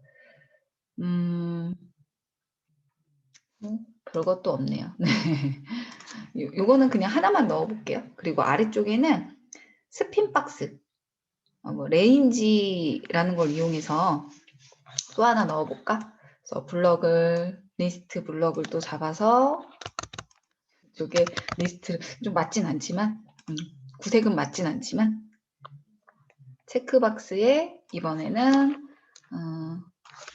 별것도 없네요. 네. 요거는 그냥 하나만 넣어볼게요. 그리고 아래쪽에는 스핀박스, 뭐 레인지라는 걸 이용해서 또 하나 넣어볼까? 그래서 리스트 블럭을 또 잡아서 이쪽에 리스트 좀 맞진 않지만 구색은 맞진 않지만 체크박스에 이번에는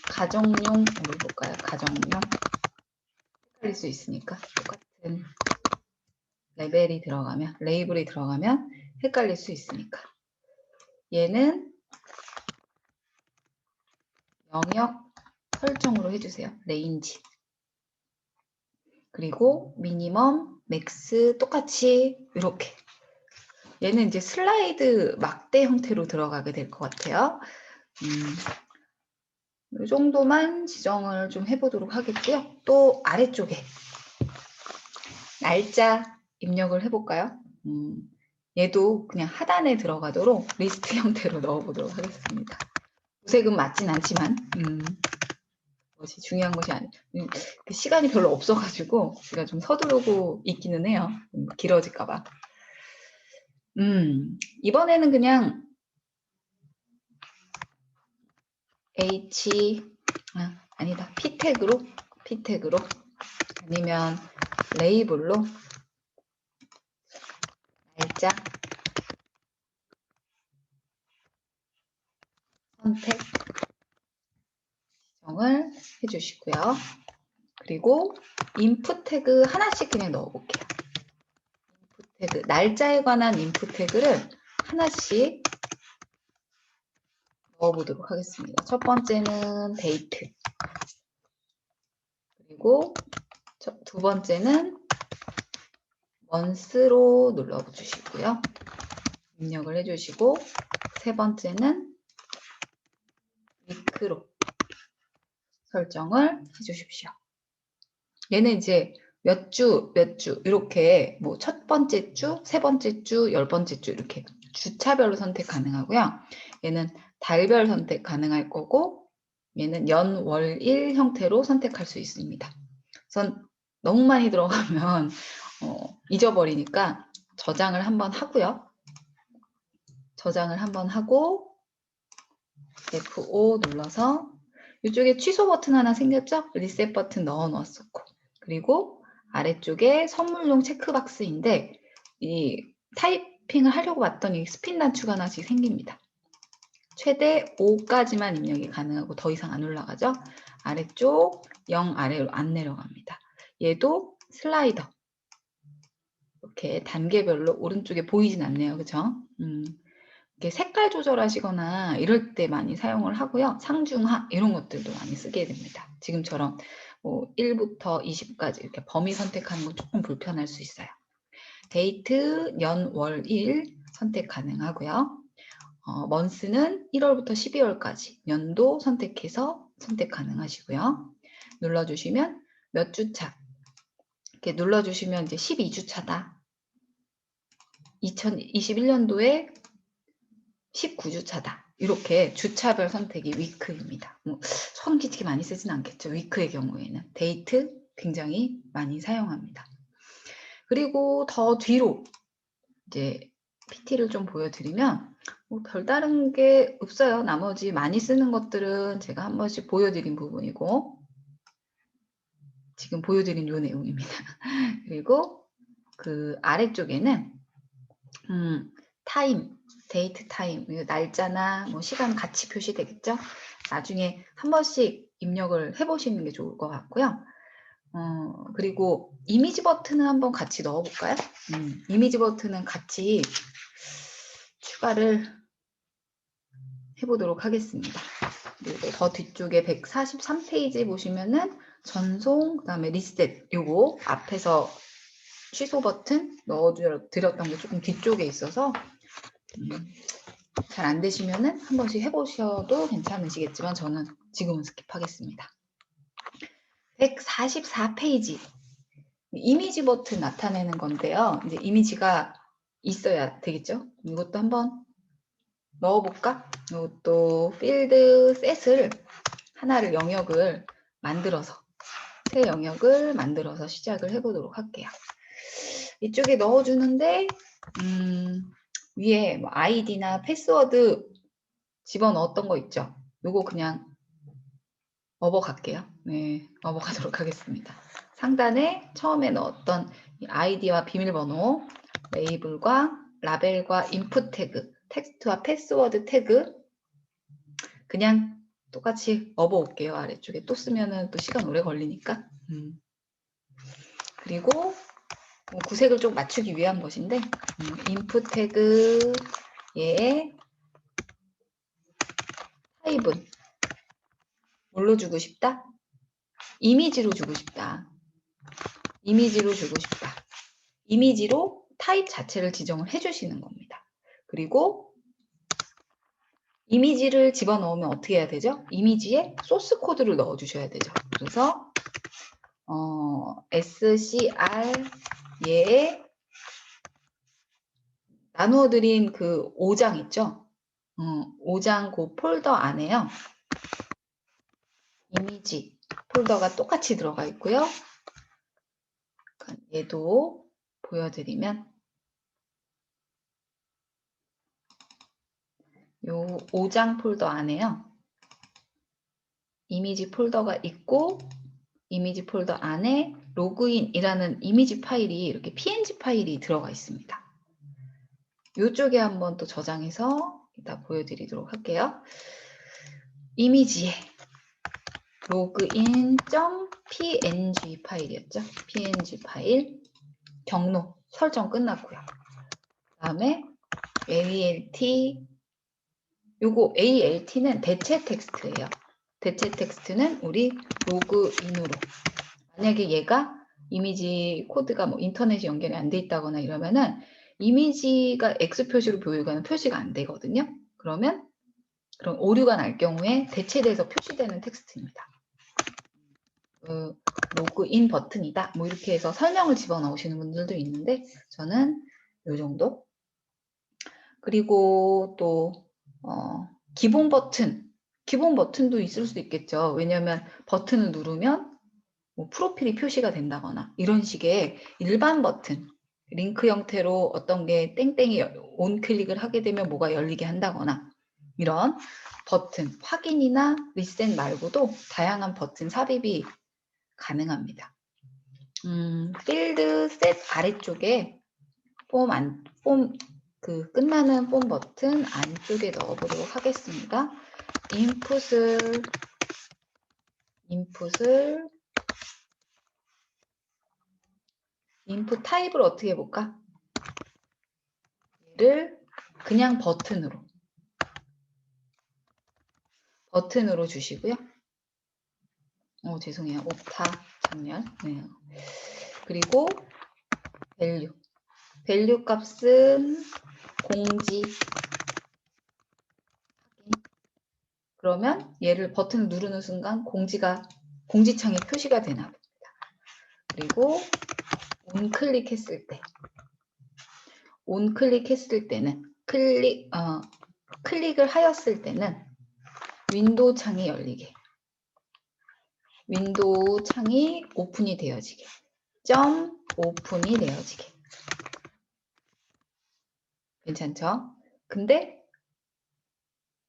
가정용 뭘 볼까요? 가정용 헷갈릴 수 있으니까 똑같은 레벨이 들어가면 레이블이 들어가면 헷갈릴 수 있으니까 얘는 영역 설정으로 해주세요. 레인지. 그리고 미니멈, 맥스 똑같이 이렇게. 얘는 이제 슬라이드 막대 형태로 들어가게 될 것 같아요. 이 정도만 지정을 좀 해보도록 하겠고요. 또 아래쪽에 날짜 입력을 해볼까요? 얘도 그냥 하단에 들어가도록 리스트 형태로 넣어보도록 하겠습니다. 구색은 맞진 않지만 그것이 중요한 것이 아니에요. 시간이 별로 없어가지고 제가 좀 서두르고 있기는 해요. 길어질까봐. 이번에는 그냥 아니다. P 태그로 아니면 레이블로 날짜 선택 지정을 해주시고요. 그리고 인풋 태그 하나씩 그냥 넣어볼게요. 인풋 태그, 날짜에 관한 인풋 태그를 하나씩 넣어보도록 하겠습니다. 첫 번째는 데이트. 그리고 두 번째는 month로 눌러주시고요. 입력을 해주시고 세 번째는 week로 설정을 해주십시오. 얘는 이제 몇 주 이렇게 뭐 첫 번째 주, 세 번째 주, 열 번째 주 이렇게 주차별로 선택 가능하고요. 얘는 달별 선택 가능할 거고 얘는 연, 월, 일 형태로 선택할 수 있습니다. 우선 너무 많이 들어가면 잊어버리니까 저장을 한번 하고요. 저장을 한번 하고 F5 눌러서 이쪽에 취소 버튼 하나 생겼죠? 리셋 버튼 넣어 놓았었고 그리고 아래쪽에 선물용 체크박스인데 이 타이핑을 하려고 봤더니 스핀 단추가 하나씩 생깁니다. 최대 5까지만 입력이 가능하고 더 이상 안 올라가죠? 아래쪽 0 아래로 안 내려갑니다. 얘도 슬라이더 이렇게 단계별로 오른쪽에 보이진 않네요. 그죠? 이렇게 색깔 조절하시거나 이럴 때 많이 사용을 하고요. 상중하 이런 것들도 많이 쓰게 됩니다. 지금처럼 뭐 1부터 20까지 이렇게 범위 선택하는 건 조금 불편할 수 있어요. 데이트, 연, 월, 일 선택 가능하고요. 먼스는 1월부터 12월까지 연도 선택해서 선택 가능하시고요. 눌러주시면 몇 주차 이렇게 눌러주시면 이제 12주차다. 2021년도에 19주차다. 이렇게 주차별 선택이 위크입니다. 소름 끼치게 많이 쓰진 않겠죠. 위크의 경우에는. 데이트 굉장히 많이 사용합니다. 그리고 더 뒤로 이제 PT를 좀 보여드리면 뭐 별다른 게 없어요. 나머지 많이 쓰는 것들은 제가 한 번씩 보여드린 부분이고 지금 보여드린 요 내용입니다. 그리고 그 아래쪽에는 타임, 데이트 타임, 날짜나 뭐 시간 같이 표시되겠죠? 나중에 한 번씩 입력을 해보시는 게 좋을 것 같고요. 그리고 이미지 버튼을 한번 같이 넣어볼까요? 이미지 버튼은 같이 추가를 해보도록 하겠습니다. 그리고 더 뒤쪽에 143페이지 보시면은 전송, 그 다음에 리셋 요거 앞에서 취소 버튼 넣어드렸던 게 조금 뒤쪽에 있어서 잘 안 되시면은 한 번씩 해보셔도 괜찮으시겠지만 저는 지금은 스킵하겠습니다. 144페이지 이미지 버튼 나타내는 건데요. 이제 이미지가 있어야 되겠죠. 이것도 한번 넣어볼까? 이것도 필드 셋을 하나를 영역을 만들어서 새 영역을 만들어서 시작을 해보도록 할게요. 이쪽에 넣어주는데 위에 뭐 아이디나 패스워드 집어넣었던 거 있죠? 요거 그냥 업어갈게요. 네, 업어가도록 하겠습니다. 상단에 처음에 넣었던 이 아이디와 비밀번호 레이블과 라벨과 인풋 태그, 텍스트와 패스워드 태그 그냥 똑같이 업어 올게요. 아래쪽에 또 쓰면은 또 시간 오래 걸리니까. 그리고 구색을 좀 맞추기 위한 것인데 인풋 태그의 타입은 뭘로 주고 싶다? 이미지로 주고 싶다. 이미지로 주고 싶다. 이미지로 타입 자체를 지정을 해주시는 겁니다. 그리고 이미지를 집어넣으면 어떻게 해야 되죠? 이미지에 소스 코드를 넣어주셔야 되죠. 그래서 SCR 나누어드린 그 5장 있죠? 5장 그 폴더 안에요. 이미지 폴더가 똑같이 들어가 있고요. 얘도 보여드리면 요 5장 폴더 안에요. 이미지 폴더가 있고 이미지 폴더 안에 로그인이라는 이미지 파일이 이렇게 png 파일이 들어가 있습니다. 이쪽에 한번 또 저장해서 이따 보여드리도록 할게요. 이미지에 login.png 파일이었죠. png 파일 경로 설정 끝났고요. 그 다음에 alt 요거 alt는 대체 텍스트예요. 대체 텍스트는 우리 로그인으로 만약에 얘가 이미지 코드가 뭐 인터넷이 연결이 안 돼 있다거나 이러면은 이미지가 X 표시로 보이거나 표시가 안 되거든요. 그러면 그런 오류가 날 경우에 대체돼서 표시되는 텍스트입니다. 로그인 버튼이다. 뭐 이렇게 해서 설명을 집어넣으시는 분들도 있는데 저는 이 정도. 그리고 또 기본 버튼도 있을 수 있겠죠. 왜냐하면 버튼을 누르면 뭐 프로필이 표시가 된다거나 이런 식의 일반 버튼, 링크 형태로 어떤 게 땡땡이 온 클릭을 하게 되면 뭐가 열리게 한다거나 이런 버튼, 확인이나 리셋 말고도 다양한 버튼 삽입이 가능합니다. 필드 셋 아래쪽에 폼 그 끝나는 폼 버튼 안쪽에 넣어보도록 하겠습니다. 인풋을 인풋 타입을 어떻게 해볼까? 얘를 그냥 버튼으로 주시고요. 죄송해요. 옥타 장렬. 네. 그리고 밸류 값은 공지. 그러면 얘를 버튼을 누르는 순간 공지창에 표시가 되나 봅니다. 그리고 온 클릭했을 때는 클릭을 하였을 때는 윈도우 창이 열리게, 윈도우 창이 오픈이 되어지게, 오픈이 되어지게. 괜찮죠? 근데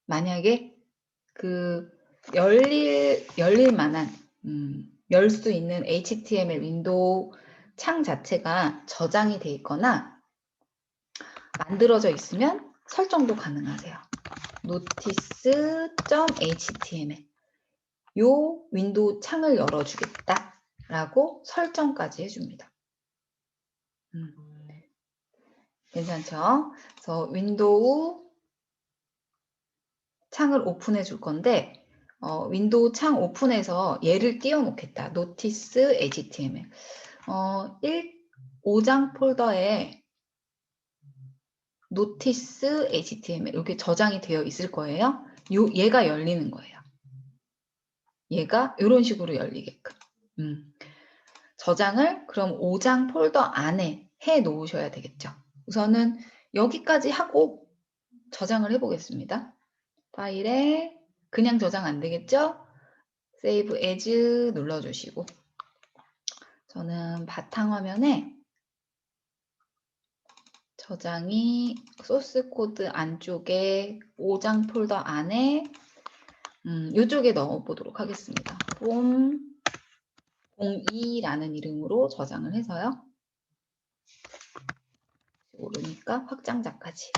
만약에 그 열릴 만한 열 수 있는 HTML 윈도우 창 자체가 저장이 돼 있거나 만들어져 있으면 설정도 가능하세요. notice.html 요 윈도우 창을 열어주겠다 라고 설정까지 해줍니다. 괜찮죠? 그래서 윈도우 창을 오픈해 줄 건데 윈도우 창 오픈해서 얘를 띄워놓겠다. notice html 5장 폴더에 notice html 이렇게 저장이 되어 있을 거예요. 얘가 열리는 거예요. 얘가 이런 식으로 열리게끔. 저장을 그럼 5장 폴더 안에 해 놓으셔야 되겠죠. 우선은 여기까지 하고 저장을 해 보겠습니다. 파일에 그냥 저장 안 되겠죠? Save as 눌러주시고 저는 바탕화면에 저장이 소스 코드 안쪽에 5장 폴더 안에 이쪽에 넣어보도록 하겠습니다. 폼 02라는 이름으로 저장을 해서요. 모르니까 확장자까지.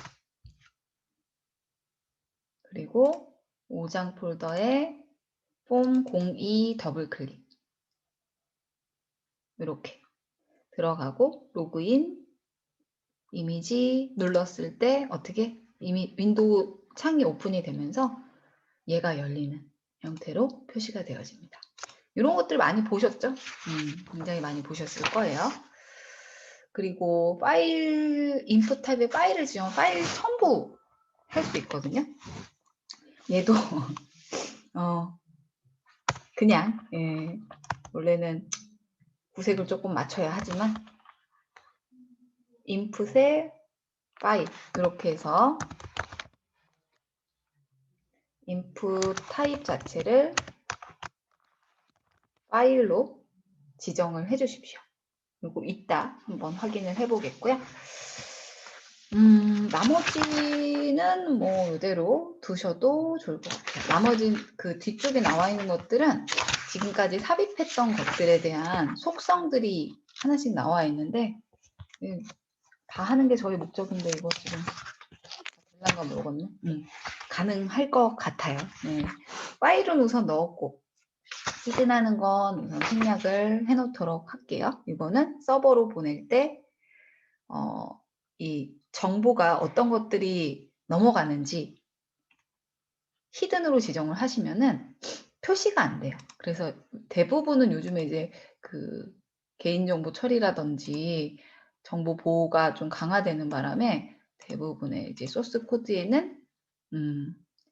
그리고 5장 폴더에 폼 02 더블 클릭. 이렇게 들어가고 로그인 이미지 눌렀을 때 어떻게 이미 윈도우 창이 오픈이 되면서 얘가 열리는 형태로 표시가 되어집니다. 이런 것들 많이 보셨죠? 굉장히 많이 보셨을 거예요. 그리고 파일, 인풋 탭에 파일을 지정하면 파일 첨부 할 수 있거든요. 얘도 그냥 원래는 구색을 조금 맞춰야 하지만 인풋에 파일 이렇게 해서 인풋 타입 자체를 파일로 지정을 해 주십시오. 그리고 이따 한번 확인을 해 보겠고요. 나머지는 뭐 이대로 두셔도 좋을 것 같아요. 나머지 그 뒤쪽에 나와 있는 것들은 지금까지 삽입했던 것들에 대한 속성들이 하나씩 나와 있는데 다 하는 게 저희 목적인데 이거 지금 될란가 모르겠네. 가능할 것 같아요. 네. 파일은 우선 넣었고 히든하는 건 우선 생략을 해놓도록 할게요. 이거는 서버로 보낼 때 이 정보가 어떤 것들이 넘어가는지 히든으로 지정을 하시면은 표시가 안 돼요. 그래서 대부분은 요즘에 이제 그 개인정보 처리라든지 정보 보호가 좀 강화되는 바람에 대부분의 이제 소스 코드에는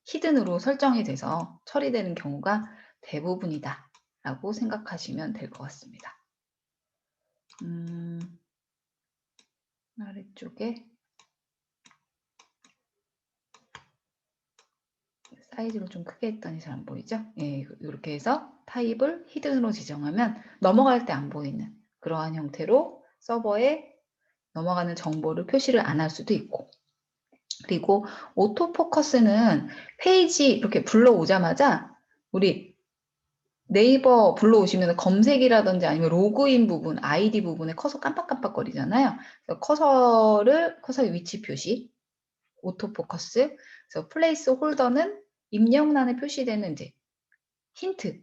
히든으로 설정이 돼서 처리되는 경우가 대부분이다라고 생각하시면 될 것 같습니다. 아래쪽에 사이즈를 좀 크게 했더니 잘 안 보이죠? 예, 이렇게 해서 타입을 히든으로 지정하면 넘어갈 때 안 보이는 그러한 형태로 서버에 넘어가는 정보를 표시를 안 할 수도 있고, 그리고 오토포커스는 페이지 이렇게 불러오자마자 우리 네이버 불러오시면 검색이라든지 아니면 로그인 부분, 아이디 부분에 커서 깜빡깜빡거리잖아요. 그래서 커서의 위치 표시, 오토포커스, 그래서 플레이스 홀더는 입력란에 표시되는 이제 힌트,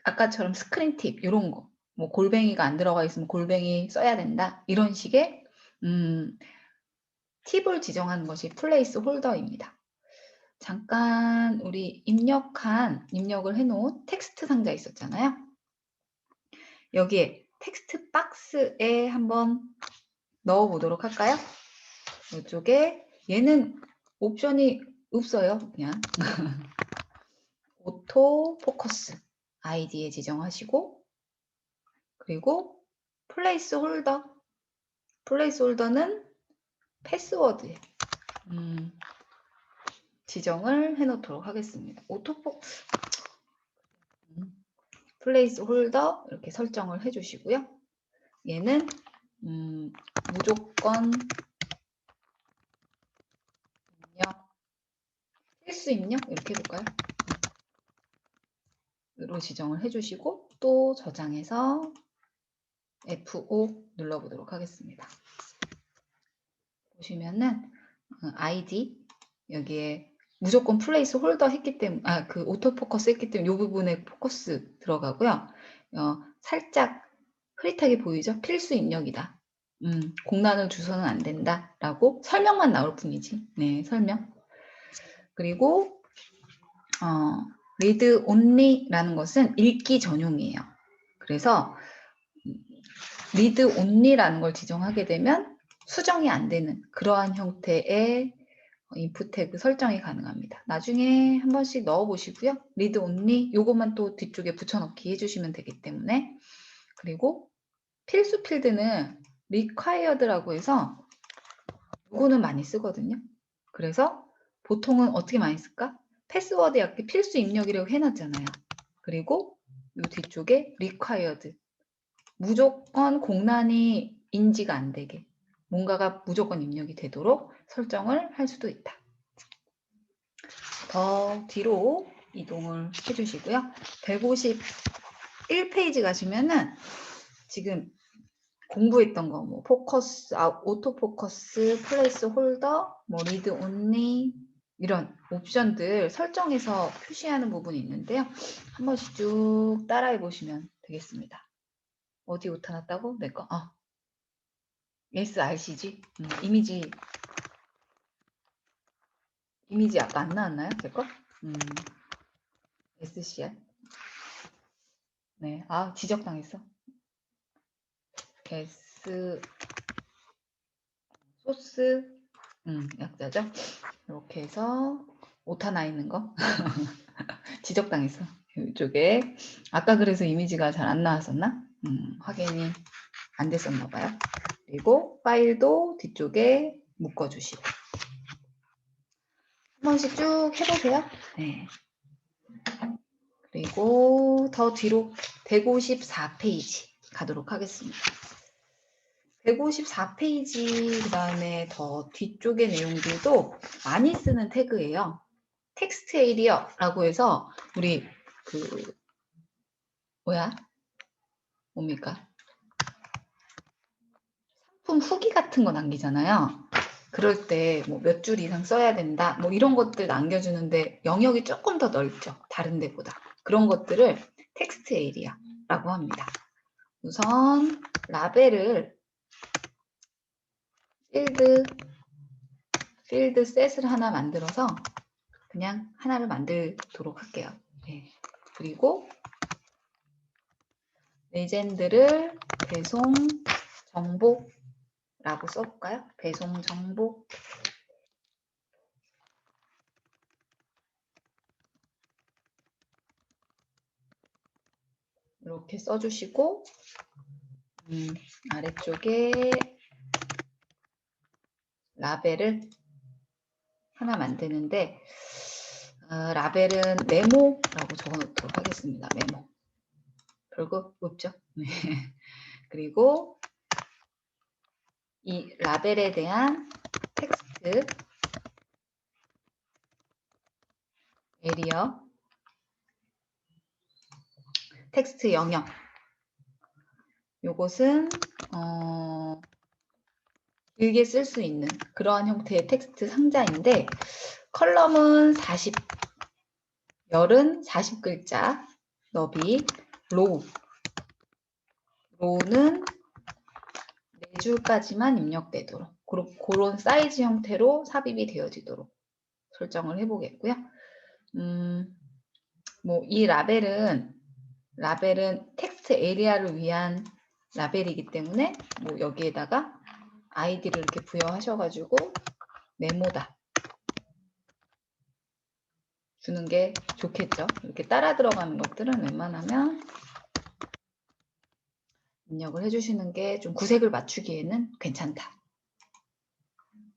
아까처럼 스크린 팁 이런 거, 뭐 골뱅이가 안 들어가 있으면 골뱅이 써야 된다 이런 식의 팁을 지정하는 것이 플레이스 홀더입니다. 잠깐 우리 입력을 해놓은 텍스트 상자 있었잖아요. 여기에 텍스트 박스에 한번 넣어보도록 할까요? 이쪽에 얘는 옵션이 없어요. 그냥 오토 포커스 아이디에 지정하시고, 그리고 플레이스 홀더는 패스워드에 지정을 해놓도록 하겠습니다. 플레이스 홀더 이렇게 설정을 해주시고요. 얘는 무조건 필수 입력 이렇게 해볼까요? 로 지정을 해주시고 또 저장해서 F5 눌러보도록 하겠습니다. 보시면은 아이디 여기에 무조건 플레이스 홀더 했기 때문에 그 오토 포커스 했기 때문에 이 부분에 포커스 들어가고요. 살짝 흐릿하게 보이죠? 필수 입력이다. 공란을 주소는 안 된다 라고 설명만 나올 뿐이지. 네, 설명. 그리고 read only라는 것은 읽기 전용이에요. 그래서 read only라는 걸 지정하게 되면 수정이 안 되는 그러한 형태의 인풋 태그 설정이 가능합니다. 나중에 한 번씩 넣어 보시고요. read only 요것만 또 뒤쪽에 붙여넣기 해주시면 되기 때문에. 그리고 필수 필드는 required라고 해서 요거는 많이 쓰거든요. 그래서 보통은 어떻게 많이 쓸까? 패스워드 약게 필수 입력이라고 해놨잖아요. 그리고 이 뒤쪽에 required 무조건 공란이 인지가 안 되게 뭔가가 무조건 입력이 되도록 설정을 할 수도 있다. 더 뒤로 이동을 해주시고요. 151페이지 가시면은 지금 공부했던 거, 뭐 포커스, 오토 포커스, 플레이스 홀더, 뭐 리드 온리 이런 옵션들 설정해서 표시하는 부분이 있는데요. 한 번씩 쭉 따라해 보시면 되겠습니다. 어디 오타 났다고? 내 거. SRCG 이미지 아까 안 나왔나요? 제 거? SCR. 네, 지적당했어. S 소스 약자죠. 이렇게 해서 오타 나 있는 거 지적당했어. 이쪽에 아까 그래서 이미지가 잘 안 나왔었나? 확인이 안 됐었나 봐요. 그리고 파일도 뒤쪽에 묶어주시고 한 번씩 쭉 해보세요. 네. 그리고 더 뒤로 154페이지 가도록 하겠습니다. 154페이지 그 다음에 더 뒤쪽의 내용들도 많이 쓰는 태그예요. 텍스트 에리어라고 해서 우리 뭡니까? 상품 후기 같은 거 남기잖아요. 그럴 때 뭐 몇 줄 이상 써야 된다 뭐 이런 것들 남겨주는데 영역이 조금 더 넓죠. 다른 데보다. 그런 것들을 텍스트 에리어라고 합니다. 우선 라벨을 필드 셋을 하나 만들어서 그냥 하나를 만들도록 할게요. 네. 그리고 레전드를 배송 정보라고 써볼까요? 배송 정보. 이렇게 써주시고 아래쪽에 라벨을 하나 만드는데 라벨은 메모라고 적어놓도록 하겠습니다. 메모. 별거 없죠? 네. 그리고 이 라벨에 대한 텍스트 에리어 텍스트 영역 요것은 길게 쓸 수 있는 그러한 형태의 텍스트 상자인데 컬럼은 40, 열은 40글자 너비, 로우는 4줄까지만 입력되도록 그런 사이즈 형태로 삽입이 되어지도록 설정을 해보겠고요. 뭐 이 라벨은 텍스트 에리아를 위한 라벨이기 때문에 뭐 여기에다가 아이디를 이렇게 부여하셔가지고 메모다 주는 게 좋겠죠. 이렇게 따라 들어가는 것들은 웬만하면 입력을 해주시는 게 좀 구색을 맞추기에는 괜찮다.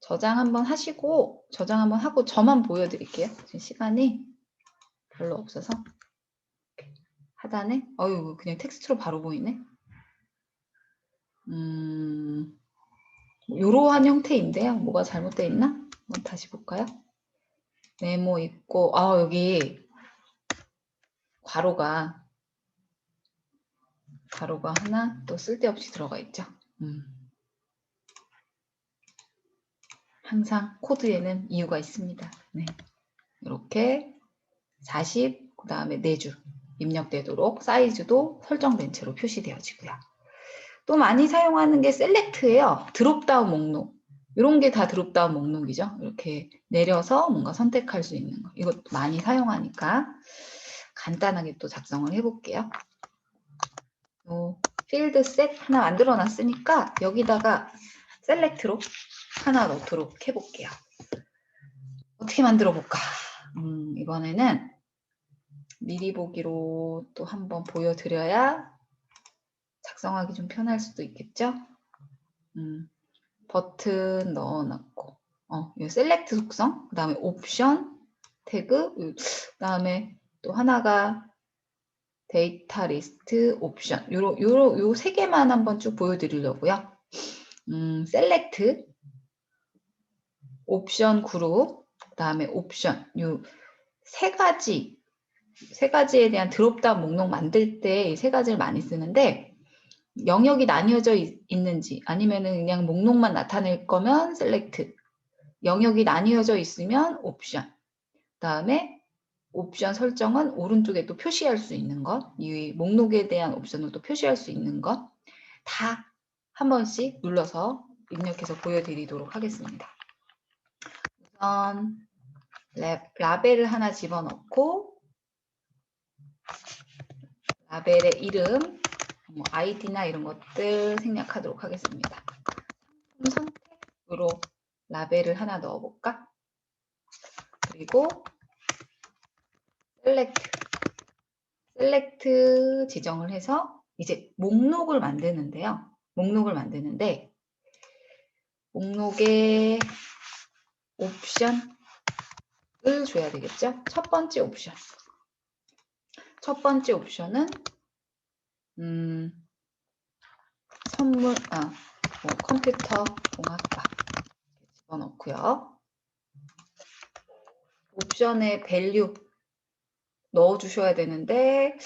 저장 한번 하시고 저만 보여드릴게요. 지금 시간이 별로 없어서 하단에 그냥 텍스트로 바로 보이네. 이러한 형태인데요. 뭐가 잘못되어 있나? 한번 다시 볼까요? 네모 있고 여기 괄호가 하나 또 쓸데없이 들어가 있죠. 항상 코드에는 이유가 있습니다. 네. 이렇게 40, 그 다음에 4줄 입력되도록 사이즈도 설정된 채로 표시되어지고요. 또 많이 사용하는 게 셀렉트예요. 드롭다운 목록. 이런 게 다 드롭다운 목록이죠. 이렇게 내려서 뭔가 선택할 수 있는 거. 이것도 많이 사용하니까 간단하게 또 작성을 해볼게요. 필드 셋 하나 만들어 놨으니까 여기다가 셀렉트로 하나 넣도록 해볼게요. 어떻게 만들어 볼까? 이번에는 미리 보기로 또 한번 보여드려야 작성하기 좀 편할 수도 있겠죠? 버튼 넣어놨고 이 셀렉트 속성, 그 다음에 옵션, 태그, 그 다음에 또 하나가 데이터 리스트, 옵션 요 세 개만 한번 쭉 보여드리려고요. 셀렉트, 옵션 그룹, 그 다음에 옵션 요 세 가지에 대한 드롭다운 목록 만들 때 이 세 가지를 많이 쓰는데 영역이 나뉘어져 있는지 아니면은 그냥 목록만 나타낼 거면 셀렉트, 영역이 나뉘어져 있으면 옵션, 그다음에 옵션 설정은 오른쪽에 또 표시할 수 있는 것, 이 목록에 대한 옵션을 또 표시할 수 있는 것 다 한 번씩 눌러서 입력해서 보여드리도록 하겠습니다. 우선 라벨을 하나 집어넣고 라벨의 이름, 뭐 아이디나 이런 것들 생략하도록 하겠습니다. 선택으로 라벨을 하나 넣어볼까? 그리고 셀렉트 지정을 해서 이제 목록을 만드는데요. 목록에 옵션을 줘야 되겠죠? 첫 번째 옵션은 컴퓨터 공학과 집어넣고요. 옵션에 밸류 넣어주셔야 되는데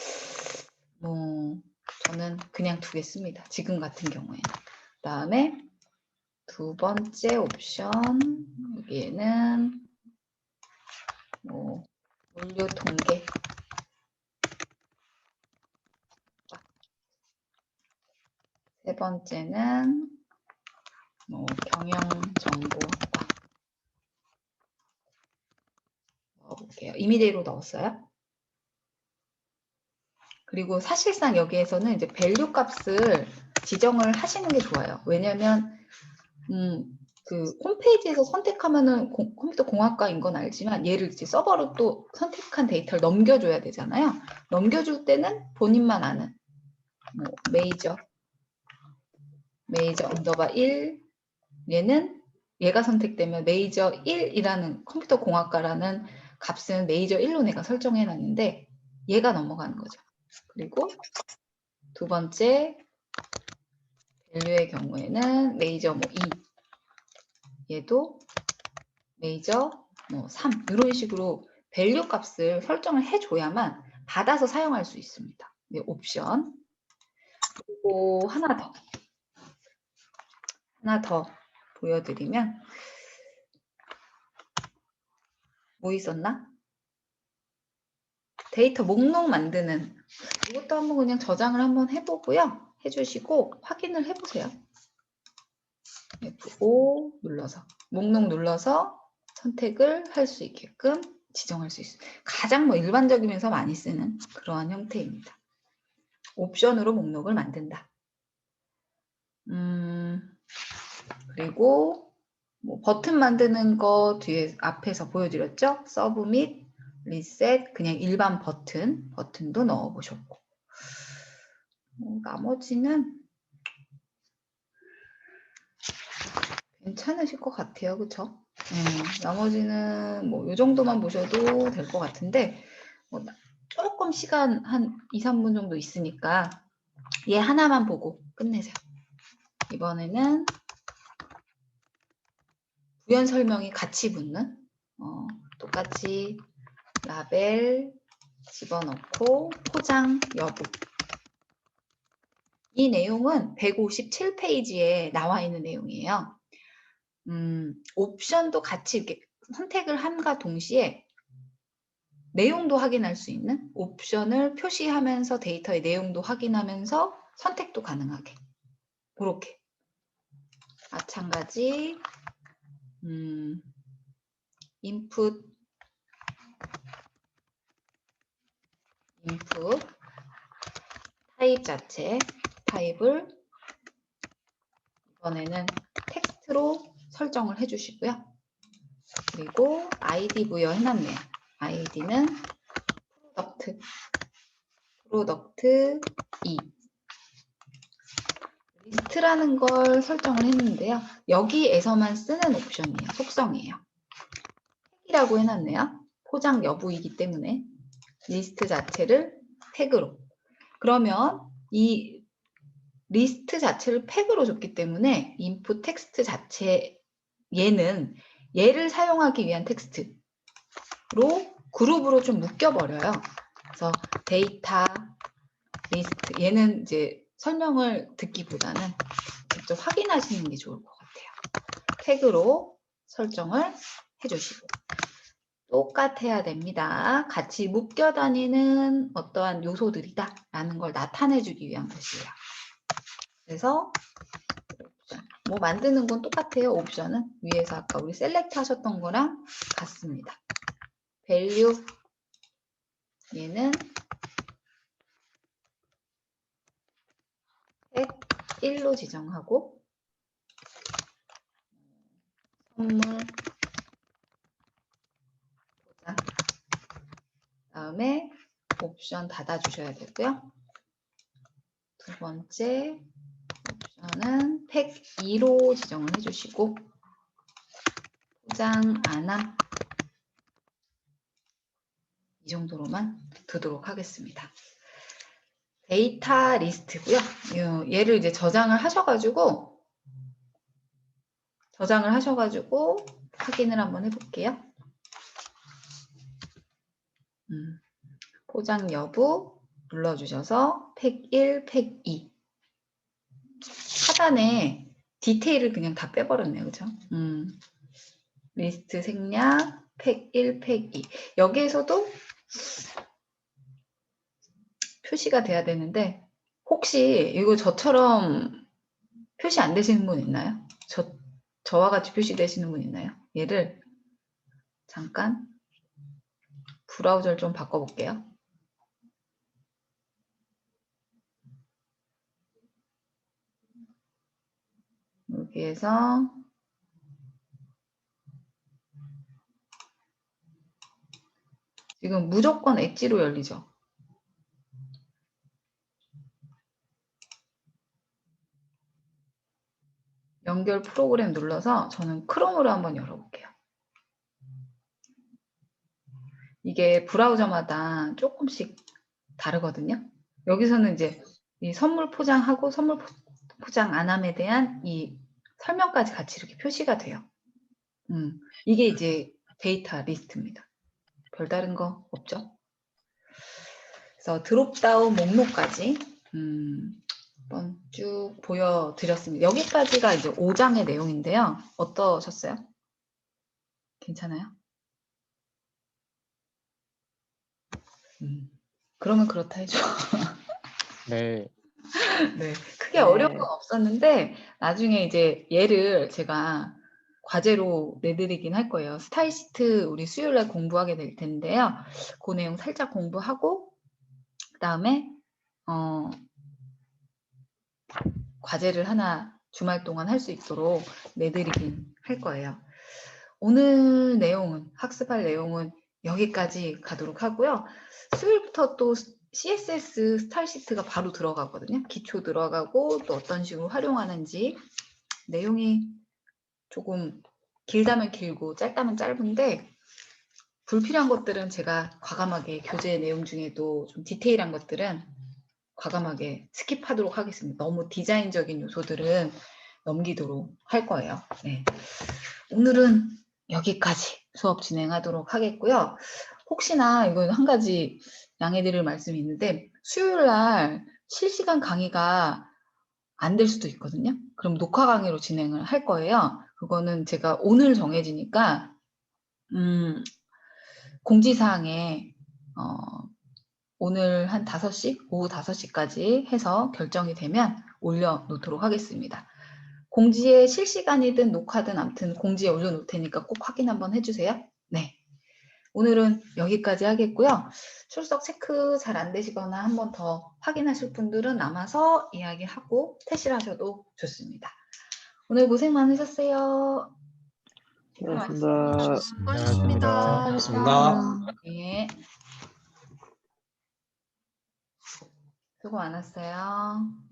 저는 그냥 두겠습니다. 지금 같은 경우에는. 그다음에 두 번째 옵션 여기에는 원료 통계, 세 번째는 경영정보학과 넣어볼게요. 임의대로 넣었어요. 그리고 사실상 여기에서는 이제 밸류 값을 지정을 하시는 게 좋아요. 왜냐하면 그 홈페이지에서 선택하면은 컴퓨터 공학과인 건 알지만 얘를 이제 서버로 또 선택한 데이터를 넘겨줘야 되잖아요. 넘겨줄 때는 본인만 아는 메이저 언더바 1 얘가 선택되면 메이저 1이라는 컴퓨터 공학과라는 값은 메이저 1로 내가 설정해 놨는데 얘가 넘어가는 거죠. 그리고 두 번째 밸류의 경우에는 메이저 2 얘도 메이저 3 이런 식으로 밸류 값을 설정을 해줘야만 받아서 사용할 수 있습니다. 네, 옵션. 그리고 하나 더 보여드리면 뭐 있었나? 데이터 목록 만드는 이것도 한번 그냥 저장을 한번 해보고요. 해주시고 확인을 해보세요. F5 눌러서 목록 눌러서 선택을 할 수 있게끔 지정할 수 있어요. 가장 일반적이면서 많이 쓰는 그러한 형태입니다. 옵션으로 목록을 만든다. 그리고 버튼 만드는 거 뒤에 앞에서 보여드렸죠? 서브 및 리셋 그냥 일반 버튼도 넣어보셨고 나머지는 괜찮으실 것 같아요. 그쵸? 나머지는 이 정도만 보셔도 될 것 같은데 조금 시간 한 2, 3분 정도 있으니까 얘 하나만 보고 끝내세요. 이번에는 부연 설명이 같이 붙는 똑같이 라벨 집어넣고 포장 여부 이 내용은 157페이지에 나와 있는 내용이에요. 옵션도 같이 이렇게 선택을 함과 동시에 내용도 확인할 수 있는 옵션을 표시하면서 데이터의 내용도 확인하면서 선택도 가능하게 그렇게 마찬가지 인풋 타입 자체 타입을 이번에는 텍스트로 설정을 해주시고요. 그리고 아이디 부여해놨네요. 아이디는 프로덕트 2 리스트라는 걸 설정을 했는데요. 여기에서만 쓰는 옵션이에요. 속성이에요. 택이라고 해놨네요. 포장 여부이기 때문에 리스트 자체를 태그로. 그러면 이 리스트 자체를 팩으로 줬기 때문에 인풋 텍스트 자체 얘를 사용하기 위한 텍스트로 그룹으로 좀 묶여버려요. 그래서 데이터 리스트 얘는 이제 설명을 듣기보다는 직접 확인하시는 게 좋을 것 같아요. 태그로 설정을 해주시고 똑같아야 됩니다. 같이 묶여 다니는 어떠한 요소들이다 라는 걸 나타내주기 위한 것이에요. 그래서 뭐 만드는 건 똑같아요. 옵션은 위에서 아까 우리 셀렉트 하셨던 거랑 같습니다. value 얘는 101로 지정하고 선물 보장 다음에 옵션 닫아 주셔야 되고요. 두 번째 옵션은 102로 지정을 해주시고 포장 안함 이 정도로만 두도록 하겠습니다. 데이터 리스트고요. 얘를 이제 저장을 하셔가지고 확인을 한번 해볼게요. 포장 여부 눌러주셔서 팩 1, 팩 2 하단에 디테일을 그냥 다 빼버렸네요. 그죠? 리스트 생략 팩 1, 팩 2 여기에서도 표시가 돼야 되는데 혹시 이거 저처럼 표시 안 되시는 분 있나요? 저와 같이 표시되시는 분 있나요? 얘를 잠깐 브라우저를 좀 바꿔볼게요. 여기에서 지금 무조건 엣지로 열리죠. 연결 프로그램 눌러서 저는 크롬으로 한번 열어볼게요. 이게 브라우저마다 조금씩 다르거든요. 여기서는 이제 이 선물 포장하고 선물 포장 안함에 대한 이 설명까지 같이 이렇게 표시가 돼요. 이게 이제 데이터 리스트입니다. 별다른 거 없죠? 그래서 드롭다운 목록까지 한번 쭉 보여드렸습니다. 여기까지가 이제 5장의 내용인데요. 어떠셨어요? 괜찮아요? 그러면 그렇다 해줘. 네. 네, 크게 어려운 건 없었는데 나중에 이제 얘를 제가 과제로 내드리긴 할 거예요. 스타일 시트 우리 수요일날 공부하게 될 텐데요. 그 내용 살짝 공부하고 그 다음에 과제를 하나 주말 동안 할 수 있도록 내드리긴 할 거예요. 오늘 내용은 학습할 내용은 여기까지 가도록 하고요. 수요일부터 또 CSS 스타일 시트가 바로 들어가거든요. 기초 들어가고 또 어떤 식으로 활용하는지 내용이 조금 길다면 길고 짧다면 짧은데 불필요한 것들은 제가 과감하게 교재 내용 중에도 좀 디테일한 것들은 과감하게 스킵하도록 하겠습니다. 너무 디자인적인 요소들은 넘기도록 할 거예요. 네. 오늘은 여기까지 수업 진행하도록 하겠고요. 혹시나 이건 한 가지 양해드릴 말씀이 있는데 수요일 날 실시간 강의가 안 될 수도 있거든요. 그럼 녹화 강의로 진행을 할 거예요. 그거는 제가 오늘 정해지니까 공지사항에 오늘 한 5시, 오후 5시까지 해서 결정이 되면 올려놓도록 하겠습니다. 공지에 실시간이든 녹화든 아무튼 공지에 올려놓을 테니까 꼭 확인 한번 해주세요. 네, 오늘은 여기까지 하겠고요. 출석 체크 잘 안 되시거나 한 번 더 확인하실 분들은 남아서 이야기하고 퇴실하셔도 좋습니다. 오늘 고생 많으셨어요. 고맙습니다. 수고하셨습니다. 고맙습니다. 네. 수고 많았어요.